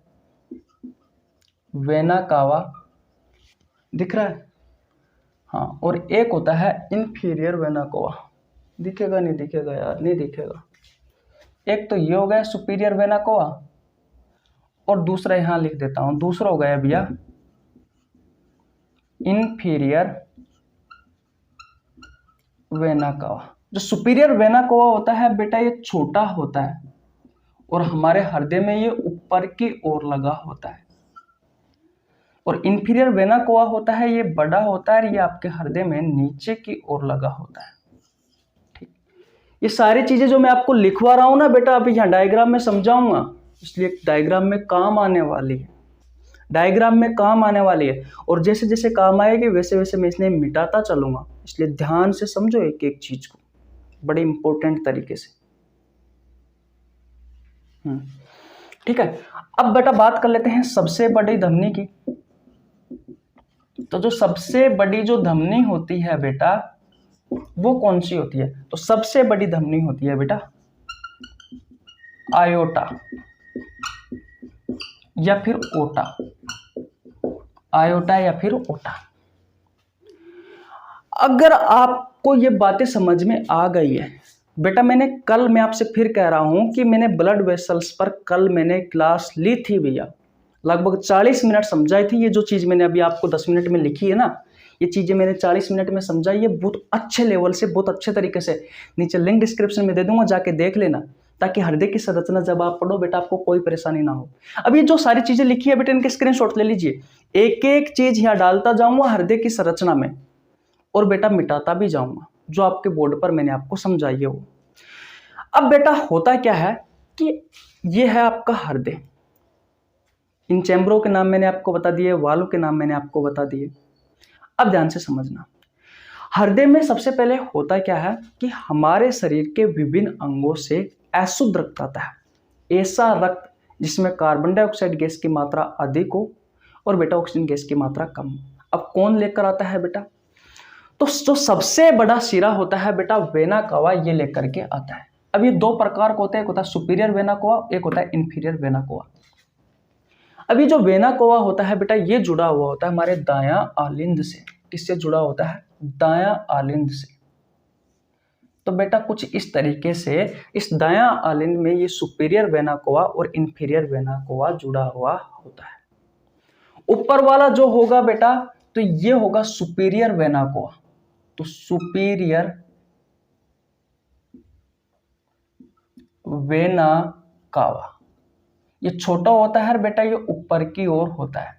Speaker 1: वेना कावा, दिख रहा है, हाँ, और एक होता है इंफीरियर वेना कावा। दिखेगा नहीं दिखेगा यार, नहीं दिखेगा। एक तो ये हो गया सुपीरियर वेना कावा, और दूसरा यहां लिख देता हूं, दूसरा हो गया भैया इंफीरियर वेना कावा। जो सुपीरियर वेना कावा होता है बेटा ये छोटा होता है और हमारे हृदय में ये ऊपर की ओर लगा होता है, और इंफीरियर वेना कावा होता है ये बड़ा होता है और ये आपके हृदय में नीचे की ओर लगा होता है। ठीक, ये सारी चीजें जो मैं आपको लिखवा रहा हूं ना बेटा, अभी यहाँ डायग्राम में समझाऊंगा, इसलिए डायग्राम में काम आने वाली है, डायग्राम में काम आने वाली है, और जैसे जैसे काम आएगी वैसे वैसे मैं इसलिए मिटाता चलूंगा। इसलिए ध्यान से समझो एक एक चीज को बड़े इंपॉर्टेंट तरीके से। ठीक है, अब बेटा बात कर लेते हैं सबसे बड़ी धमनी की। तो जो सबसे बड़ी जो धमनी होती है बेटा वो कौन सी होती है, तो सबसे बड़ी धमनी होती है बेटा आयोटा या फिर ओटा, आयोटा या फिर ओटा। अगर आपको ये बातें समझ में आ गई है बेटा मैं आपसे फिर कह रहा हूं कि मैंने ब्लड वेसल्स पर कल मैंने क्लास ली थी भैया, लगभग 40 मिनट समझाई थी। ये जो चीज़ मैंने अभी आपको 10 मिनट में लिखी है ना, ये चीज़ें मैंने 40 मिनट में समझाई है, बहुत अच्छे लेवल से, बहुत अच्छे तरीके से। नीचे लिंक डिस्क्रिप्शन में दे दूंगा, जाके देख लेना, ताकि हृदय की संरचना जब आप पढ़ो बेटा आपको कोई परेशानी ना हो। अब ये जो सारी चीज़ें लिखी है बेटा, इनके स्क्रीनशॉट ले लीजिए, एक एक चीज़ यहाँ डालता जाऊंगा हृदय की संरचना में, और बेटा मिटाता भी जाऊंगा जो आपके बोर्ड पर मैंने आपको समझाई है वो। अब बेटा होता क्या है कि ये है आपका हृदय, इन चैम्बरों के नाम मैंने आपको बता दिए, वाल्व के नाम मैंने आपको बता दिए। अब ध्यान से समझना, हृदय में सबसे पहले होता क्या है कि हमारे शरीर के विभिन्न अंगों से अशुद्ध रक्त आता है, ऐसा रक्त जिसमें कार्बन डाइऑक्साइड गैस की मात्रा अधिक हो और बेटा ऑक्सीजन गैस की मात्रा कम। अब कौन लेकर आता है बेटा? तो जो सबसे बड़ा सिरा होता है बेटा वेना कवा, ये लेकर के आता है। अब ये दो प्रकार का होता है, एक होता है सुपीरियर वेना कवा, एक होता है इंफीरियर वेना कवा। अभी जो वेना कोवा होता है बेटा, ये जुड़ा हुआ होता है हमारे दायां आलिंद से। किससे जुड़ा होता है? दायां आलिंद से। तो बेटा कुछ इस तरीके से इस दायां आलिंद में ये सुपीरियर वेना कोवा और इंफीरियर वेना कोवा जुड़ा हुआ होता है। ऊपर वाला जो होगा बेटा, तो ये होगा सुपीरियर वेना कोवा। तो सुपीरियर वेना कावा ये छोटा होता है बेटा, ये ऊपर की ओर होता है,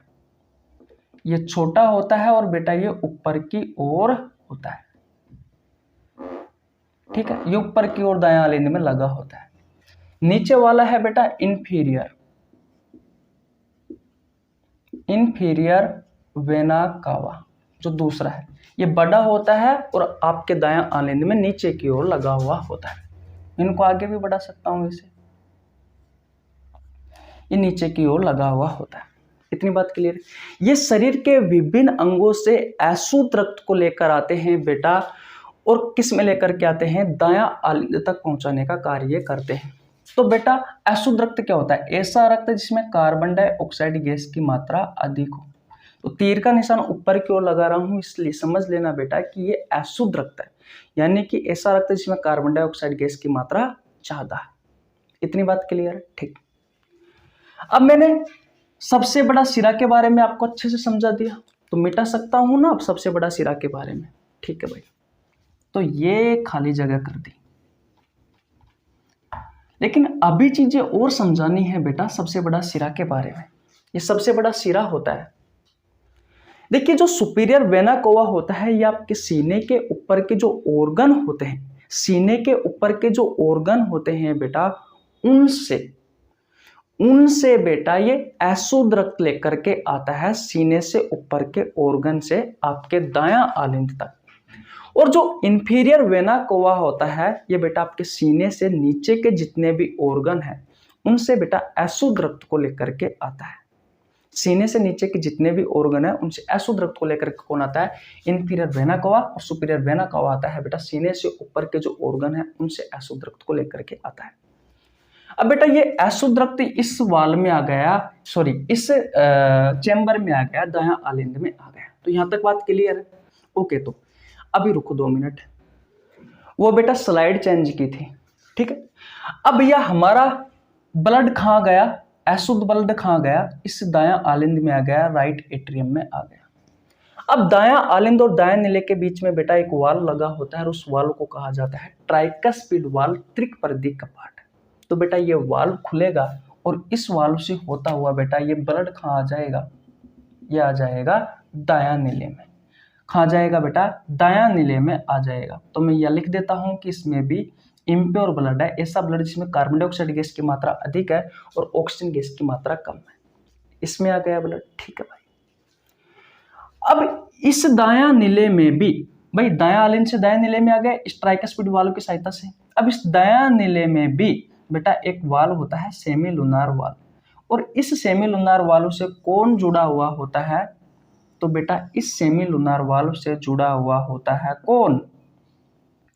Speaker 1: ये छोटा होता है और बेटा ये ऊपर की ओर होता है। ठीक है, ये ऊपर की ओर दायां आलिंद में लगा होता है। नीचे वाला है बेटा इंफीरियर, इंफीरियर वेना कावा जो दूसरा है, ये बड़ा होता है और आपके दायां आलिंद में नीचे की ओर लगा हुआ होता है। इनको आगे भी बढ़ा सकता हूं इसे, ये नीचे की ओर लगा हुआ होता है। इतनी बात क्लियर है? ये शरीर के विभिन्न अंगों से अशुद्ध रक्त को लेकर आते हैं बेटा, और किस में लेकर के आते हैं? दायां आलिंद तक पहुंचाने का कार्य करते हैं। तो बेटा अशुद्ध रक्त क्या होता है? ऐसा रक्त जिसमें कार्बन डाइऑक्साइड गैस की मात्रा अधिक हो। तो तीर का निशान ऊपर की ओर लगा रहा हूं, इसलिए समझ लेना बेटा कि ये अशुद्ध रक्त है, यानी कि ऐसा रक्त जिसमें कार्बन डाइऑक्साइड गैस की मात्रा ज्यादा है। इतनी बात क्लियर है? ठीक। अब मैंने सबसे बड़ा सिरा के बारे में आपको अच्छे से समझा दिया, तो मिटा सकता हूं ना अब सबसे बड़ा सिरा के बारे में? ठीक है भाई, तो ये खाली जगह कर दी। लेकिन अभी चीजें और समझानी है बेटा सबसे बड़ा सिरा के बारे में। ये सबसे बड़ा सिरा होता है, देखिए जो सुपीरियर वेना कोवा होता है, ये आपके सीने के ऊपर के जो ऑर्गन होते हैं, सीने के ऊपर के जो ऑर्गन होते हैं बेटा, उनसे बेटा ये अशुद्ध रक्त लेकर के आता है, सीने से ऊपर के ऑर्गन से आपके दायां आलिंद तक। और जो इंफीरियर वेना कोवा होता है, ये बेटा आपके सीने से नीचे के जितने भी ऑर्गन हैं, उनसे बेटा अशुद्ध रक्त को लेकर के आता है। सीने से नीचे के जितने भी ऑर्गन है उनसे अशुद्ध रक्त को लेकर के कौन आता है? Inferior vena cava. और सुपीरियर वेना कोवा आता है बेटा सीने से ऊपर के जो ऑर्गन है उनसे अशुद्ध रक्त को लेकर के आता है। अब बेटा ये अशुद्ध रक्त इस वाल में आ गया, सॉरी इस चैम्बर में आ गया, दायां आलिंद में आ गया। तो यहां तक बात क्लियर है? ओके, तो अभी रुको 2 मिनट, वो बेटा स्लाइड चेंज की थी। ठीक है, अब भैया हमारा ब्लड कहाँ गया? अशुद्ध ब्लड कहाँ गया? इस दायां आलिंद में आ गया, राइट एट्रियम में आ गया। अब दायां आलिंद और दायां नीले के बीच में बेटा एक वाल्व लगा होता है, और उस वाल्व को कहा जाता है ट्राइकस्पिड वाल्व, त्रिकपर्दी कपाट। तो बेटा ये वाल्व खुलेगा और इस वाल्व से होता हुआ बेटा ये ब्लड कहाँ आ जाएगा? ये आ जाएगा दायां नीले में। कहाँ जाएगा बेटा? दायां नीले में आ जाएगा। तो मैं यह लिख देता हूं कि इसमें भी इम्प्योर ब्लड है, ऐसा ब्लड जिसमें कार्बन डाइऑक्साइड गैस की मात्रा अधिक है और ऑक्सीजन गैस की मात्रा कम है, इसमें आ गया ब्लड। ठीक है भाई, अब इस दायां नीले में भी, भाई दायां आलिंद से दायां नीले में आ गया इस ट्राइकस्पिड वाल्व की सहायता से। अब इस दायां नीले में भी बेटा एक वाल्व होता है सेमी लूनार वाल्व, और इस सेमी लूनार वाल्व से कौन जुड़ा हुआ होता है? तो बेटा इस सेमी लूनार वाल्व से जुड़ा हुआ होता है कौन?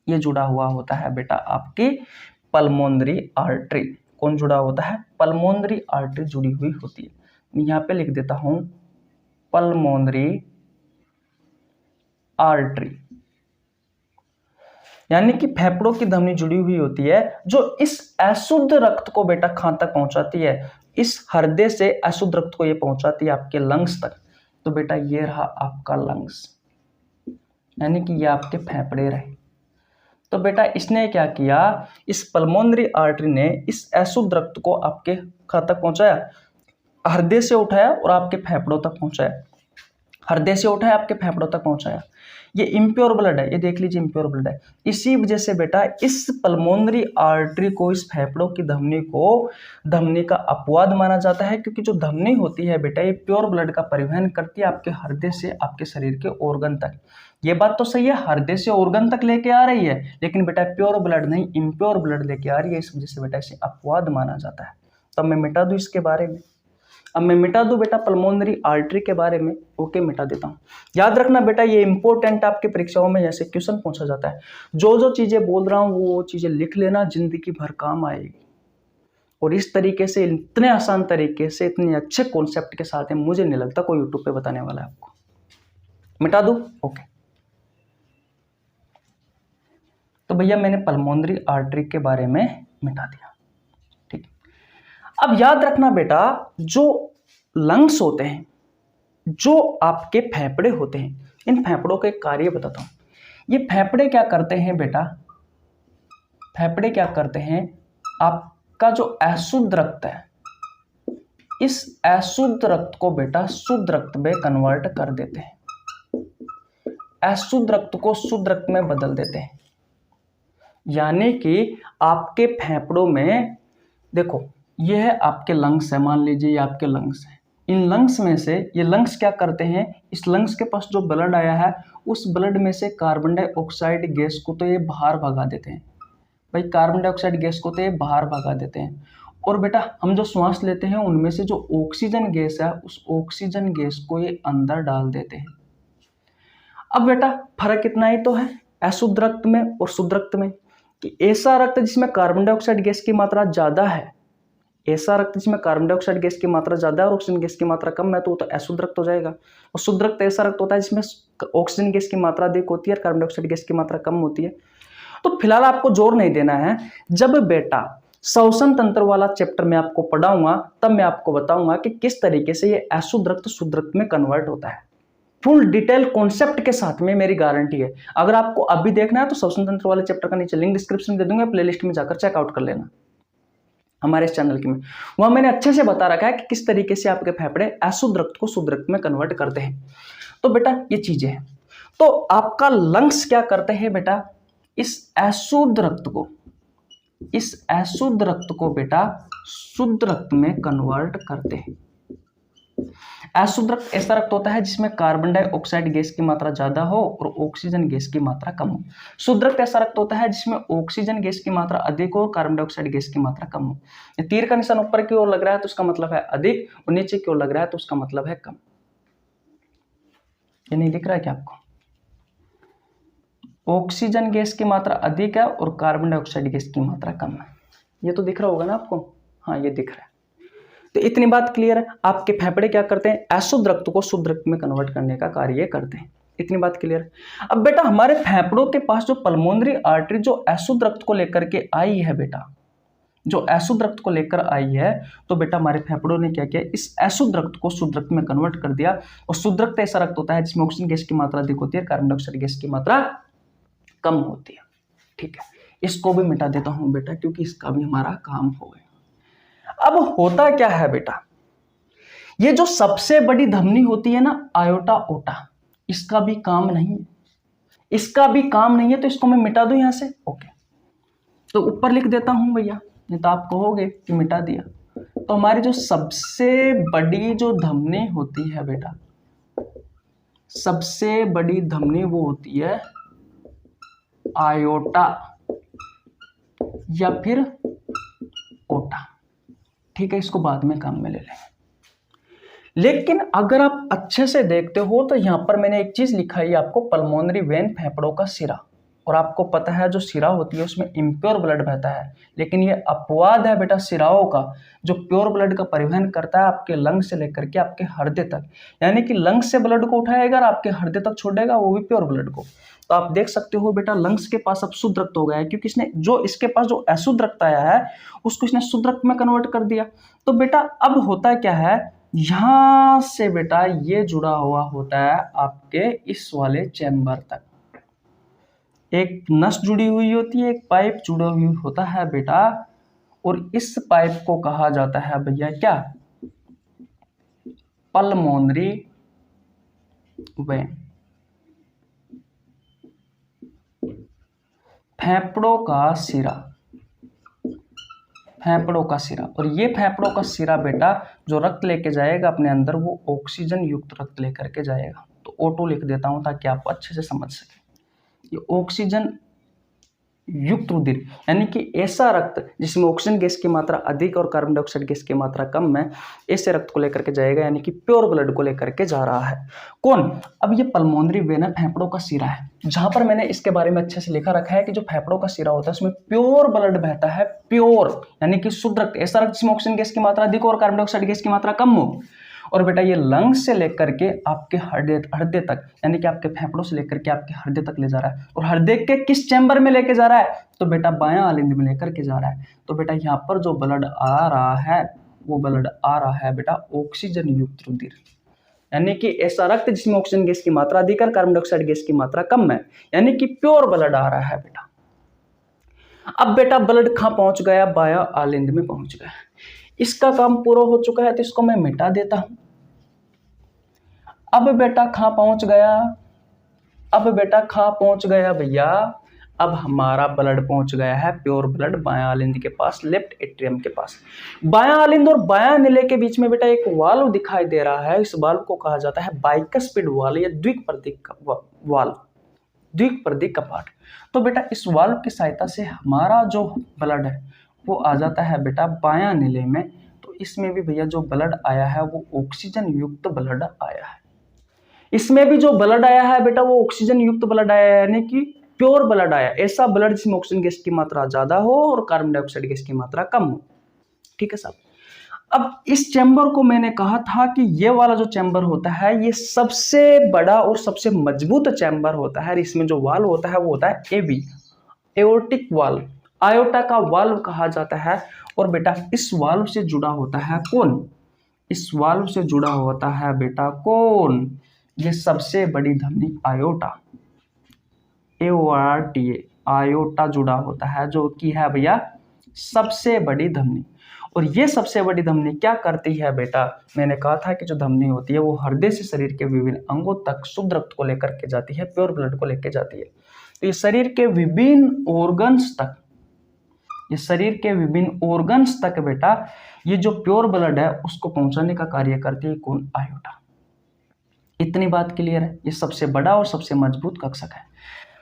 Speaker 1: ये जुड़ा हुआ होता है बेटा आपकी पल्मोनरी आर्टरी। कौन जुड़ा होता है? पल्मोनरी आर्टरी जुड़ी हुई होती है। मैं यहाँ पे लिख देता हूं पल्मोनरी आर्टरी। यानी कि फेफड़ों की धमनी जुड़ी हुई होती है जो इस अशुद्ध रक्त को बेटा कहाँ तक पहुंचाती है, इस हृदय से अशुद्ध रक्त को ये पहुंचाती है आपके लंग्स तक। तो बेटा ये रहा आपका लंग्स, यानी कि ये आपके फेफड़े रहे। तो बेटा इसने क्या किया, इस पल्मोनरी आर्टरी ने इस अशुद्ध रक्त को आपके कहाँ तक पहुंचाया, हृदय से उठाया और आपके फेफड़ों तक पहुंचाया, हृदय से उठाया आपके फेफड़ों तक पहुंचाया। ये इम्प्योर ब्लड है, ये देख लीजिए इम्प्योर ब्लड है। इसी वजह से बेटा इस पल्मोनरी आर्टरी को, इस फेफड़ों की धमनी को धमनी का अपवाद माना जाता है, क्योंकि जो धमनी होती है बेटा ये प्योर ब्लड का परिवहन करती है आपके हृदय से आपके शरीर के ऑर्गन तक। ये बात तो सही है, हृदय से ऑर्गन तक लेके आ रही है, लेकिन बेटा प्योर ब्लड नहीं, इम्प्योर ब्लड लेके आ रही है, इस वजह से बेटा इसे अपवाद माना जाता है। तो मैं मिटा दूं इसके बारे में, अब मैं मिटा दूं बेटा पल्मोनरी आर्टरी के बारे में, ओके मिटा देता हूं। याद रखना बेटा ये इंपॉर्टेंट आपके परीक्षाओं में जैसे क्वेश्चन पूछा जाता है, जो जो चीजें बोल रहा हूं वो चीजें लिख लेना, जिंदगी भर काम आएगी। और इस तरीके से, इतने आसान तरीके से, इतने अच्छे कॉन्सेप्ट के साथ है, मुझे नहीं लगता कोई यूट्यूब पे बताने वाला है आपको। मिटा दूं, ओके। तो भैया मैंने पल्मोनरी आर्टरी के बारे में मिटा दिया, ठीक। अब याद रखना बेटा जो लंग्स होते हैं, जो आपके फेफड़े होते हैं, इन फेफड़ों के कार्य बताता हूं। ये फेफड़े क्या करते हैं बेटा, फेफड़े क्या करते हैं, आपका जो अशुद्ध रक्त है, इस अशुद्ध रक्त को बेटा शुद्ध रक्त में कन्वर्ट कर देते हैं, अशुद्ध रक्त को शुद्ध रक्त में बदल देते हैं। यानी कि आपके फेफड़ों में देखो, ये है आपके लंग्स है, मान लीजिए ये आपके लंग्स है। इन लंग्स में से ये लंग्स क्या करते हैं, इस लंग्स के पास जो ब्लड आया है उस ब्लड में से कार्बन डाइऑक्साइड गैस को तो ये बाहर भगा देते हैं, भाई कार्बन डाइऑक्साइड गैस को तो ये बाहर भगा देते हैं। और बेटा हम जो श्वास लेते हैं उनमें से जो ऑक्सीजन गैस है उस ऑक्सीजन गैस को ये अंदर डाल देते हैं। अब बेटा फर्क इतना ही तो है अशुद्ध रक्त में और शुद्ध रक्त में, कि ऐसा रक्त जिसमें कार्बन डाइऑक्साइड गैस की मात्रा ज्यादा है, ऐसा रक्त जिसमें कार्बन डाइऑक्साइड गैस की मात्रा ज्यादा है और ऑक्सीजन गैस की मात्रा कम है, तो वो तो अशुद्ध रक्त हो जाएगा। और शुद्ध रक्त ऐसा रक्त होता है जिसमें ऑक्सीजन गैस की मात्रा अधिक होती है और कार्बन डाइऑक्साइड गैस की मात्रा कम होती है। तो फिलहाल आपको जोर नहीं देना है, जब बेटा श्वसन तंत्र वाला चैप्टर में आपको पढ़ाऊंगा तब मैं आपको बताऊंगा कि किस तरीके से ये अशुद्ध रक्त शुद्ध रक्त में कन्वर्ट होता है, फुल डिटेल कॉन्सेप्ट के साथ में, मेरी गारंटी है। अगर आपको अभी देखना है तो श्वसन तंत्र वाले चैप्टर का नीचे लिंक डिस्क्रिप्शन में दे दूंगा, प्लेलिस्ट में जाकर चेकआउट कर लेना हमारे इस चैनल के में, वहां मैंने अच्छे से बता रखा है कि किस तरीके से आपके फेफड़े अशुद्ध रक्त को शुद्ध रक्त में कन्वर्ट करते हैं। तो बेटा ये चीजें हैं। तो आपका लंग्स क्या करते हैं बेटा, इस अशुद्ध रक्त को बेटा शुद्ध रक्त में कन्वर्ट करते हैं। अशुद्ध रक्त ऐसा रक्त होता है जिसमें कार्बन डाइऑक्साइड गैस की मात्रा ज्यादा हो और ऑक्सीजन गैस की मात्रा कम हो। शुद्ध रक्त ऐसा रक्त होता है जिसमें ऑक्सीजन गैस की मात्रा अधिक हो और कार्बन डाइऑक्साइड गैस की मात्रा कम हो। ये तीर का निशान ऊपर की ओर लग रहा है तो उसका मतलब है अधिक, और नीचे की ओर लग रहा है तो उसका मतलब है कम। ये नहीं दिख रहा है क्या आपको, ऑक्सीजन गैस की मात्रा अधिक है और कार्बन डाइऑक्साइड गैस की मात्रा कम है। ये तो दिख रहा होगा ना आपको, हाँ ये दिख रहा है। तो इतनी बात क्लियर है, आपके फेफड़े क्या करते हैं, अशुद्ध रक्त को शुद्ध रक्त में कन्वर्ट करने का कार्य करते हैं। इतनी बात क्लियर है। अब बेटा हमारे फेफड़ों के पास जो पल्मोनरी आर्टरी जो अशुद्ध रक्त को लेकर के आई है बेटा, जो अशुद्ध रक्त को लेकर आई है, तो बेटा हमारे फेफड़ों ने क्या किया, इस अशुद्ध रक्त को शुद्ध रक्त में कन्वर्ट कर दिया। और शुद्ध रक्त ऐसा रक्त होता है जिसमें ऑक्सीजन गैस की मात्रा अधिक होती है, कार्बन डाइऑक्साइड गैस की मात्रा कम होती है। ठीक है, इसको भी मिटा देता हूं बेटा क्योंकि इसका भी हमारा काम हो गया। अब होता क्या है बेटा, ये जो सबसे बड़ी धमनी होती है ना आयोटा ओटा, इसका भी काम नहीं है, इसका भी काम नहीं है, तो इसको मैं मिटा दूं यहां से। ओके, तो ऊपर लिख देता हूं भैया, नहीं तो आप कहोगे कि मिटा दिया। तो हमारी जो सबसे बड़ी जो धमनी होती है बेटा, सबसे बड़ी धमनी वो होती है आयोटा या फिर ओटा। ठीक है, इसको बाद में काम में ले लेंगे। लेकिन अगर आप अच्छे से देखते हो तो यहां पर मैंने एक चीज लिखा है आपको, पल्मोनरी वेन, फेफड़ों का सिरा। और आपको पता है जो सिरा होती है उसमें इम्प्योर ब्लड बहता है, लेकिन ये अपवाद है बेटा सिराओं का, जो प्योर ब्लड का परिवहन करता है आपके लंग से लेकर के आपके हृदय तक। यानी कि लंग से ब्लड को उठाएगा और आपके हृदय तक छोड़ेगा, वो भी प्योर ब्लड को। तो आप देख सकते हो बेटा लंग्स के पास अब शुद्ध रक्त हो गया है, क्योंकि इसने जो इसके पास जो अशुद्ध रक्त आया है उसको इसने शुद्ध रक्त में कन्वर्ट कर दिया। तो बेटा अब होता क्या है, यहां से बेटा ये जुड़ा हुआ होता है आपके इस वाले चैम्बर तक, एक नस जुड़ी हुई होती है, एक पाइप जुड़ा हुई होता है बेटा, और इस पाइप को कहा जाता है भैया क्या, पल्मोनरी वेन, फेफड़ों का सिरा, फेफड़ों का सिरा। और ये फेफड़ों का सिरा बेटा जो रक्त लेके जाएगा अपने अंदर वो ऑक्सीजन युक्त रक्त लेकर के जाएगा। तो O2 लिख देता हूं ताकि आप अच्छे से समझ सके। ये ऑक्सीजन युक्त रुधिर यानी कि ऐसा रक्त जिसमें ऑक्सीजन गैस की मात्रा अधिक और कार्बन डाइऑक्साइड गैस की मात्रा कम है, ऐसे रक्त को लेकर के जाएगा, यानी कि प्योर ब्लड को लेकर के जा रहा है। कौन, अब ये पल्मोनरी वेन है, फेफड़ों का सिरा है, जहां पर मैंने इसके बारे में अच्छे से लिखा रखा है कि जो फेफड़ों का सिरा होता है उसमें प्योर ब्लड बहता है, प्योर यानी कि शुद्ध रक्त, ऐसा रक्त जिसमें ऑक्सीजन गैस की मात्रा अधिक और कार्बन डाइऑक्साइड गैस की मात्रा कम हो। और बेटा ये लंग्स से लेकर के आपके हृदय तक, यानी कि आपके फेफड़ों से लेकर के आपके हृदय तक ले जा रहा है। और हृदय के किस चैम्बर में लेके जा रहा है, तो बेटा बायां आलिंद में लेकर के जा रहा है। तो बेटा यहाँ पर जो ब्लड आ रहा है वो ब्लड आ रहा है बेटा ऑक्सीजन युक्त रुधिर, यानी कि ऐसा रक्त जिसमें ऑक्सीजन गैस की मात्रा अधिक और कार्बन डाइऑक्साइड गैस की मात्रा कम है, यानी कि प्योर ब्लड आ रहा है बेटा। अब बेटा ब्लड कहां पहुंच गया, बायां आलिंद में पहुंच गया। इसका काम पूरा हो चुका है तो इसको मैं मिटा देता हूं। अब बेटा कहां पहुंच गया, अब बेटा कहां पहुंच गया भैया, अब हमारा ब्लड पहुंच गया है प्योर ब्लड बायां आलिंद के पास, लेफ्ट एट्रियम के पास। बायां आलिंद और बायां निले के बीच में बेटा एक वाल्व दिखाई दे रहा है, इस वाल्व को कहा जाता है बाइकस्पिड वाल्व या द्विपर्दिक वाल्व, द्विपर्दिक कपाट। तो बेटा इस वाल्व की सहायता से हमारा जो ब्लड है वो आ जाता है बेटा बायां निले में। तो इसमें भी भैया जो ब्लड आया है वो ऑक्सीजन युक्त ब्लड आया है, इसमें भी जो ब्लड आया है बेटा वो ऑक्सीजन युक्त ब्लड आया है, यानी कि प्योर ब्लड आया, ऐसा ब्लड जिसमें ऑक्सीजन गैस की मात्रा ज्यादा हो और कार्बन डाइऑक्साइड गैस की मात्रा कम हो। ठीक है साहब। अब इस चैम्बर को मैंने कहा था कि ये वाला जो चैम्बर होता है ये सबसे बड़ा और सबसे मजबूत चैम्बर होता है। इसमें जो वाल्व होता है वो होता है एबी, एओर्टिक वाल्व, आयोटा का वाल्व कहा जाता है। और बेटा इस वाल्व से जुड़ा होता है कौन, इस वाल्व से जुड़ा होता है बेटा कौन, ये सबसे बड़ी धमनी आयोटा, एओआरटीए, आयोटा जुड़ा होता है, जो कि है भैया सबसे बड़ी धमनी। और ये सबसे बड़ी धमनी क्या करती है बेटा, मैंने कहा था कि जो धमनी होती है वो हृदय से शरीर के विभिन्न अंगों तक शुद्ध रक्त को लेकर के जाती है, प्योर ब्लड को लेकर जाती है। तो ये शरीर के विभिन्न ऑर्गन्स तक, ये शरीर के विभिन्न ऑर्गन्स तक बेटा ये जो प्योर ब्लड है उसको पहुंचाने का कार्य करती है कौन, आयोटा। इतनी बात क्लियर है, ये सबसे बड़ा और सबसे मजबूत कक्षक है।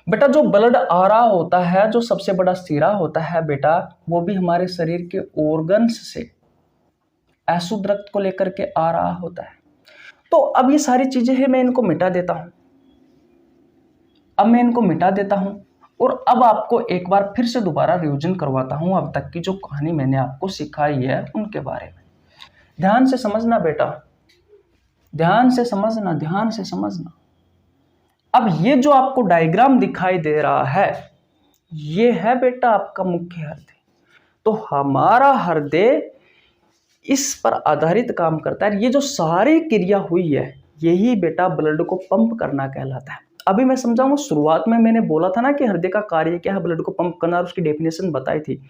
Speaker 1: बेटा जो ब्लड आ रहा होता है, जो सबसे बड़ा सिरा होता है बेटा, वो भी हमारे शरीर के ऑर्गन्स से अशुद्ध रक्त को लेकर के आ रहा होता है। तो अब ये सारी चीजें हैं, मैं इनको मिटा देता हूं, अब मैं इनको मिटा देता हूं और अब आपको एक बार फिर से दोबारा रिवीजन करवाता हूं अब तक की जो कहानी मैंने आपको सिखाई है उनके बारे में। ध्यान से समझना बेटा, ध्यान से समझना, ध्यान से समझना। अब ये जो आपको डायग्राम दिखाई दे रहा है ये है बेटा आपका मुख्य हृदय। तो हमारा हृदय इस पर आधारित काम करता है। ये जो सारी क्रिया हुई है यही बेटा ब्लड को पंप करना कहलाता है। अभी मैं समझाऊंगा, शुरुआत में मैंने बोला था ना कि हृदय का कार्य क्या है, ब्लड को पंप करना, और उसकी डेफिनेशन बताई थी,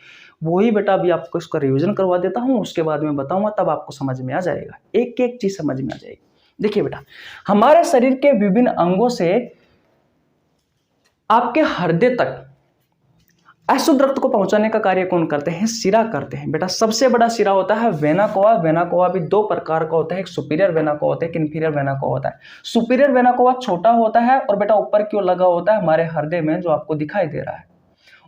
Speaker 1: वही बेटा अभी आपको इसका रिवीजन करवा देता हूं, उसके बाद में बताऊंगा, तब आपको समझ में आ जाएगा, एक एक चीज समझ में आ जाएगी। देखिए बेटा, हमारे शरीर के विभिन्न अंगों से आपके हृदय तक अशुद्ध रक्त को पहुंचाने का कार्य कौन करते हैं, सिरा करते हैं। बेटा सबसे बड़ा सिरा होता है वेना कोवा। वेना कोवा भी दो प्रकार का होता है, एक सुपीरियर वेना कोवा होता है, एक इंफीरियर वेना कोवा होता है। सुपीरियर वेना कोवा छोटा होता है और बेटा ऊपर क्यों लगा होता है हमारे हृदय में, जो आपको दिखाई दे रहा है।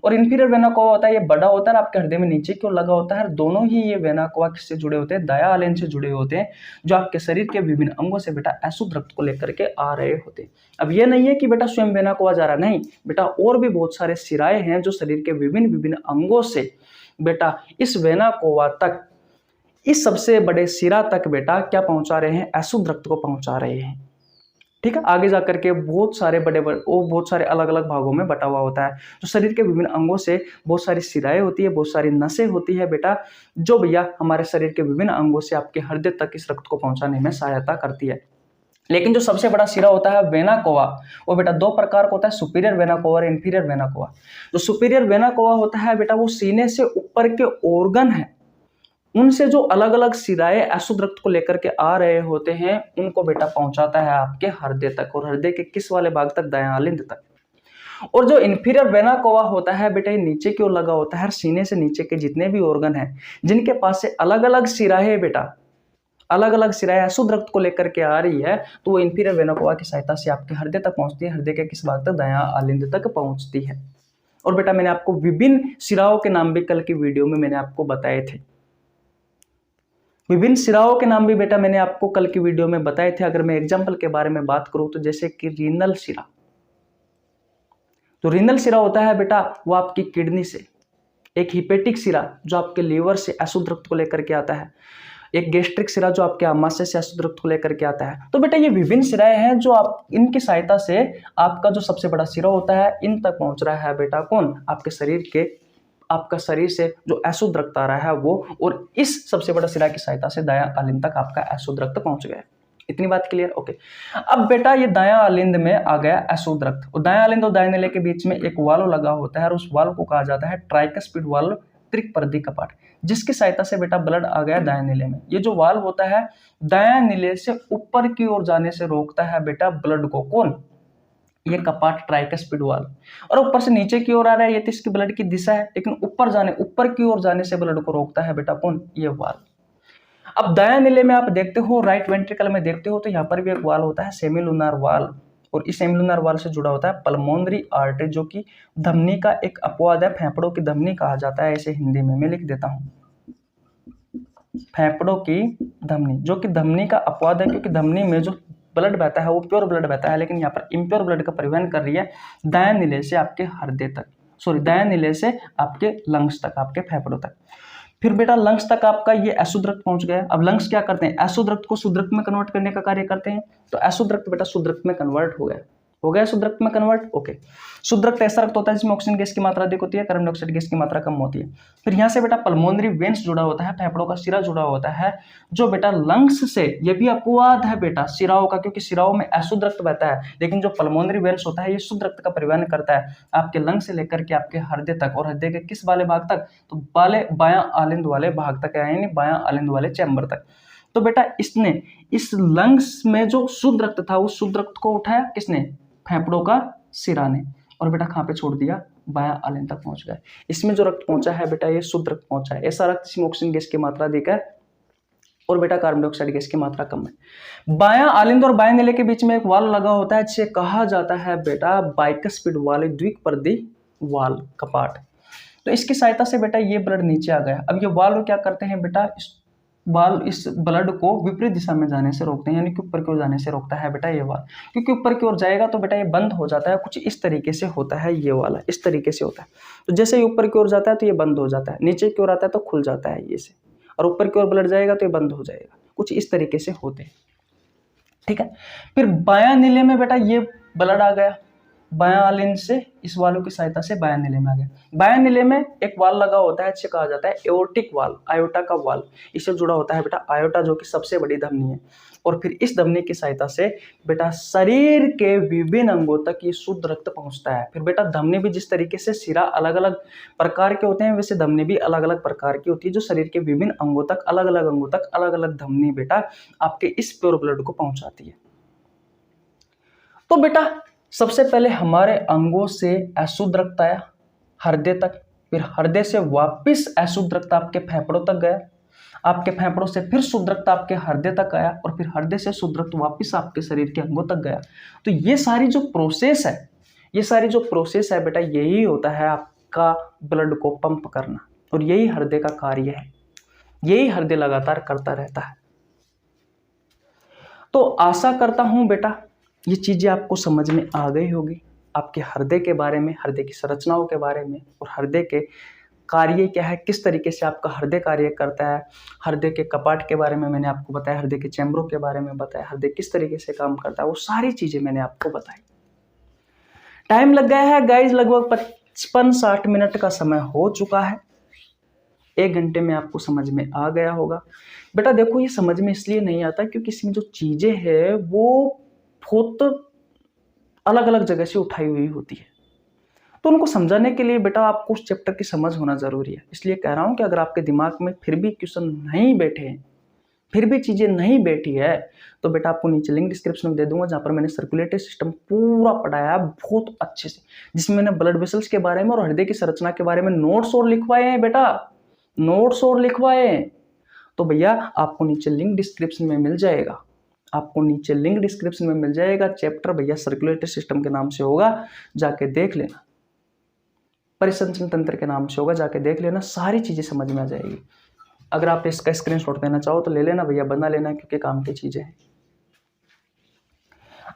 Speaker 1: और इंफीरियर वेना कोवा होता है ये बड़ा होता है, आपके हृदय में नीचे क्यों लगा होता है। दोनों ही ये वेना कोवा किससे जुड़े होते हैं, दायां आलिंद से जुड़े होते हैं, जो आपके शरीर के विभिन्न अंगों से बेटा अशुद्ध रक्त को लेकर के आ रहे होते हैं। अब ये नहीं है कि बेटा स्वयं वेना कोवा जा रहा, नहीं बेटा, और भी बहुत सारे सिराए हैं जो शरीर के विभिन्न विभिन्न अंगों से बेटा इस वेना कोवा तक, इस सबसे बड़े सिरा तक बेटा क्या पहुंचा रहे हैं, अशुद्ध रक्त को पहुंचा रहे हैं। ठीक है। आगे जाकर के बहुत सारे बड़े बड़े वो बहुत सारे अलग अलग भागों में बटा हुआ होता है। तो शरीर के विभिन्न अंगों से बहुत सारी शिराएं होती है, बहुत सारी नसें होती है बेटा, जो भैया हमारे शरीर के विभिन्न अंगों से आपके हृदय तक इस रक्त को पहुंचाने में सहायता करती है। लेकिन जो सबसे बड़ा सिरा होता है वेना कोवा, वो बेटा दो प्रकार का होता है, सुपीरियर वेना कोवा और इंफीरियर वेना कोवा। जो सुपीरियर वेना कोवा होता है बेटा, वो सीने से ऊपर के ऑर्गन है, उनसे जो अलग अलग सिराएं अशुद्ध रक्त को लेकर के आ रहे होते हैं, उनको बेटा पहुंचाता है आपके हृदय तक, और हृदय के किस वाले भाग तक, दायां आलिंद तक। और जो इंफीरियर वेना कोवा होता है बेटा, ये नीचे की ओर लगा होता है, सीने से नीचे के जितने भी ऑर्गन हैं जिनके पास से अलग अलग सिराएं बेटा, अलग अलग सिराएं अशुद्ध रक्त को लेकर के आ रही है, तो वो इंफीरियर वेना कोवा की सहायता से आपके हृदय तक पहुंचती है, हृदय के किस भाग तक, दायां आलिंद तक पहुंचती है। और बेटा मैंने आपको विभिन्न सिराओं के नाम भी कल की वीडियो में मैंने आपको बताए थे, विभिन्न सिराओं के नाम भी बेटा मैंने आपको कल की वीडियो में बताए थे। अगर मैं एग्जाम्पल के बारे में बात करूं तो जैसे कि रीनल सिरा, तो रीनल सिरा होता है बेटा वो आपकी किडनी से, एक हिपेटिक सिरा जो आपके लीवर से अशुद्ध रक्त को लेकर के आता है, एक गैस्ट्रिक सिरा जो आपके आमाशय से अशुद्ध रक्त को लेकर के आता है। तो बेटा ये विभिन्न सिराएं हैं जो आप इनकी सहायता से आपका जो सबसे बड़ा सिरा होता है इन तक पहुंच रहा है बेटा, कौन, आपके शरीर के, आपका शरीर से जो अशुद्ध रक्त आ रहा है वो, और इस सबसे बड़ा सिरा की सहायता से दायां आलिंद तक आपका अशुद्ध रक्त पहुंच गया। इतनी बात क्लियर, ओके। अब बेटा ये दायां आलिंद में आ गया अशुद्ध रक्त, और दायां आलिंद और दाएं नीले के बीच में एक वाल्व लगा होता है, और उस वाल्व को कहा जाता है ट्राइकस्पिड वाल्व, त्रिपर्दी कपाट, जिसकी सहायता से बेटा ब्लड आ गया दाएं नीले में। ये जो वाल्व होता है दायां नीले से ऊपर की ओर जाने से रोकता है बेटा ब्लड को, कौन, ये कपाट ट्राइकस्पिड वाल्व। और ऊपर से नीचे की ओर आ रहा है, ये तो इसकी ब्लड की दिशा है, लेकिन ऊपर की ओर जाने से ब्लड को रोकता है बेटा, कौन, ये वाल्व। अब दायां नीले में आप देखते हो, राइट वेंट्रिकल में देखते हो, तो यहाँ पर भी एक वाल्व होता है सेमिलुनार वाल्व, और इस सेमिलुनार वाल्व से जुड़ा होता है पल्मोनरी आर्टरी, जो कि धमनी का एक अपवाद है, फेफड़ों की धमनी कहा जाता है इसे हिंदी में, मैं लिख देता हूँ, फेफड़ों की धमनी, जो कि धमनी का अपवाद है, क्योंकि धमनी में जो ब्लड बहता है वो प्योर ब्लड बहता है, लेकिन यहाँ पर इम्प्योर ब्लड का परिवहन कर रही है दायां नीले से आपके हृदय तक, सॉरी दायां नीले से आपके लंग्स तक, आपके फेफड़ों तक। फिर बेटा लंग्स तक आपका ये अशुद्ध रक्त पहुंच गया। अब लंग्स क्या करते हैं, अशुद्ध रक्त को शुद्ध रक्त में कन्वर्ट करने का कार्य करते हैं, तो अशुद्ध रक्त बेटा शुद्ध रक्त में कन्वर्ट हो गया शुद्ध रक्त में कन्वर्ट, ओके। शुद्ध रक्त ऐसा रक्त होता है जिसमें ऑक्सीजन गैस की मात्रा अधिक होती है, कार्बन डाइऑक्साइड गैस की मात्रा कम होती है। फिर यहाँ से बेटा पल्मोनरी वेन्स जुड़ा होता है, फेफड़ों का सिरा जुड़ा होता है, जो बेटा लंग्स से, ये भी अपवाद है बेटा सिराओं का, क्योंकि सिराओं में अशुद्ध रक्त बहता है, लेकिन जो पल्मोनरी वेन्स होता है ये शुद्ध रक्त का परिवहन करता है आपके लंग से लेकर के आपके हृदय तक, और हृदय के किस वाले भाग तक, तो बायां आलिंद वाले भाग तक, यानी बायां आलिंद वाले चैम्बर तक। तो बेटा इसने इस लंग्स में जो शुद्ध रक्त था उस शुद्ध रक्त को उठाया किसने, फेफड़ों का सिरा ने, और बेटा कहाँ पे छोड़ दिया, बायां आलिंद तक पहुंच गया। इसमें जो रक्त पहुंचा है बेटा ये शुद्ध रक्त पहुंचा है, ऐसा रक्त जिसमें ऑक्सीजन गैस की मात्रा अधिक है और बेटा कार्बन डाइऑक्साइड गैस की मात्रा कम है। बायां आलिंद और बाएं नीले के बीच में एक वाल्व लगा होता है, जिसे कहा जाता है बेटा बाइकस्पिड वाल्व, द्विपर्दी वाल्व, कपाट। तो इसकी सहायता से बेटा ये ब्लड नीचे आ गया। अब ये वाल्व क्या करते हैं बेटा, इस ब्लड को विपरीत दिशा में जाने से रोकते हैं, यानी कि ऊपर की ओर जाने से रोकता है बेटा ये वाला, क्योंकि ऊपर की ओर जाएगा तो बेटा ये बंद हो जाता है, कुछ इस तरीके से होता है, ये वाला इस तरीके से होता है। तो जैसे ही ऊपर की ओर जाता है तो ये बंद हो जाता है, नीचे की ओर आता है तो खुल जाता है ये से, और ऊपर की ओर ब्लड जाएगा तो ये बंद हो जाएगा, कुछ इस तरीके से होते हैं, ठीक है। फिर बायां नीले में बेटा ये ब्लड आ गया, बायां आलिंद से इस वाल्व की सहायता से बायां नीले में आ गया। बायां नीले में एक वाल्व लगा होता है, जिसे कहा जाता है एओर्टिक वाल्व, आयोटा का वाल्व, इससे जुड़ा होता है बेटा आयोटा, जो कि सबसे बड़ी धमनी है। और फिर इस धमनी की सहायता से बेटा शरीर के विभिन्न अंगों तक ये शुद्ध रक्त पहुंचता है। फिर बेटा धमनी भी जिस तरीके से सिरा अलग अलग प्रकार के होते हैं, वैसे धमनी भी अलग अलग प्रकार की होती है, जो शरीर के विभिन्न अंगों तक, अलग अलग अंगों तक अलग अलग धमनी बेटा आपके इस प्योर ब्लड को पहुंचाती है। तो बेटा सबसे पहले हमारे अंगों से अशुद्ध रक्त आया हृदय तक, फिर हृदय से वापस अशुद्ध रक्त आपके फेफड़ों तक गया, आपके फेफड़ों से फिर शुद्ध रक्त आपके हृदय तक आया, और फिर हृदय से शुद्ध रक्त वापस आपके शरीर के अंगों तक गया। तो ये सारी जो प्रोसेस है बेटा, यही होता है आपका ब्लड को पंप करना, और यही हृदय का कार्य है, यही हृदय लगातार करता रहता है। तो आशा करता हूं बेटा ये चीजें आपको समझ में आ गई होगी, आपके हृदय के बारे में, हृदय की संरचनाओं के बारे में, और हृदय के कार्य क्या है, किस तरीके से आपका हृदय कार्य करता है, हृदय के कपाट के बारे में मैंने आपको बताया, हृदय के चैम्बरों के बारे में बताया, हृदय किस तरीके से काम करता है, वो सारी चीजें मैंने आपको बताई। टाइम लग गया है गाइज, लगभग 55-60 मिनट का समय हो चुका है। 1 घंटे में आपको समझ में आ गया होगा। बेटा देखो, ये समझ में इसलिए नहीं आता क्योंकि इसमें जो चीजें हैं वो बहुत अलग अलग जगह से उठाई हुई होती है, तो उनको समझाने के लिए बेटा आपको उस चैप्टर की समझ होना जरूरी है। इसलिए कह रहा हूं कि अगर आपके दिमाग में फिर भी क्वेश्चन नहीं बैठे हैं, फिर भी चीजें नहीं बैठी है, तो बेटा आपको नीचे लिंक डिस्क्रिप्शन में दे दूंगा, जहां पर मैंने सर्कुलेटरी सिस्टम पूरा पढ़ाया है बहुत अच्छे से, जिसमें मैंने ब्लड वेसल्स के बारे में और हृदय की संरचना के बारे में नोट्स और लिखवाए हैं बेटा, नोट्स और लिखवाए हैं। तो भैया आपको नीचे लिंक डिस्क्रिप्शन में मिल जाएगा, आपको नीचे लिंक डिस्क्रिप्शन में मिल जाएगा। चैप्टर भैया सर्कुलेटरी सिस्टम के नाम से होगा, जाके देख लेना। परिसंचरण तंत्र के नाम से होगा, जाके देख लेना, सारी चीजें समझ में आ जाएगी। अगर आप इसका स्क्रीनशॉट लेना चाहो तो ले लेना भैया, बना लेना, क्योंकि काम की चीजें हैं।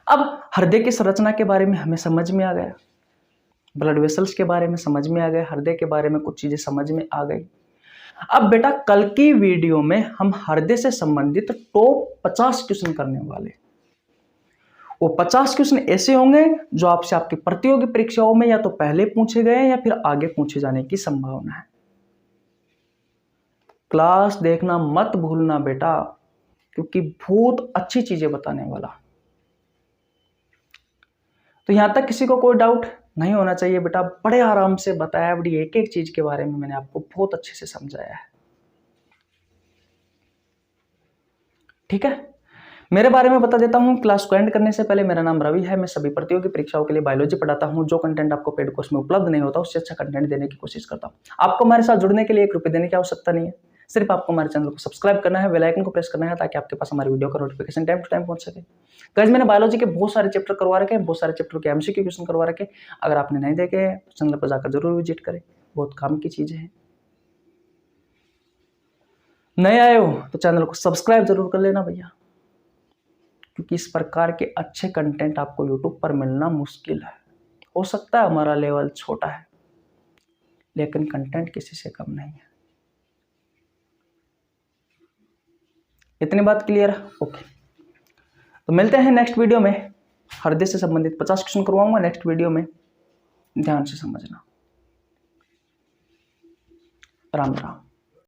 Speaker 1: अब हृदय की संरचना के बारे में हमें समझ में आ गया, ब्लड वेसल्स के बारे में समझ में आ गया, हृदय के बारे में कुछ चीजें समझ में आ गई। अब बेटा कल की वीडियो में हम हृदय से संबंधित टॉप 50 क्वेश्चन करने वाले। वो 50 क्वेश्चन ऐसे होंगे जो आपसे आपकी प्रतियोगी परीक्षाओं में या तो पहले पूछे गए या फिर आगे पूछे जाने की संभावना है। क्लास देखना मत भूलना बेटा, क्योंकि बहुत अच्छी चीजें बताने वाला। तो यहां तक किसी को कोई डाउट नहीं होना चाहिए बेटा, बड़े आराम से बताया, बड़ी एक एक चीज के बारे में मैंने आपको बहुत अच्छे से समझाया है। ठीक है, मेरे बारे में बता देता हूं। क्लास को एंड करने से पहले, मेरा नाम रवि है, मैं सभी प्रतियोगी परीक्षाओं के लिए बायोलॉजी पढ़ाता हूं। जो कंटेंट आपको पेड कोर्स में उपलब्ध नहीं होता, उससे अच्छा कंटेंट देने की कोशिश करता हूं। आपको हमारे साथ जुड़ने के लिए 1 रुपये देने की आवश्यकता नहीं है, सिर्फ आपको हमारे चैनल को सब्सक्राइब करना है, बेल आइकन को प्रेस करना है, ताकि आपके पास हमारी वीडियो का नोटिफिकेशन टाइम टू टाइम पहुंच सके। गाइस मैंने बायोलॉजी के बहुत सारे चैप्टर करवा रखे हैं, बहुत सारे चैप्टर के एमसीक्यू क्वेश्चन करवा रखे हैं। अगर आपने नहीं देखे तो चैनल पर जाकर जरूर विजिट करें, बहुत काम की चीजें हैं। नए आए हो तो चैनल को सब्सक्राइब जरूर कर लेना भैया, क्योंकि इस प्रकार के अच्छे कंटेंट आपको यूट्यूब पर मिलना मुश्किल है। हो सकता है हमारा लेवल छोटा है, लेकिन कंटेंट किसी से कम नहीं है। इतनी बात क्लियर है? ओके, तो मिलते हैं नेक्स्ट वीडियो में। हृदय से संबंधित 50 क्वेश्चन करवाऊंगा नेक्स्ट वीडियो में, ध्यान से समझना। राम राम।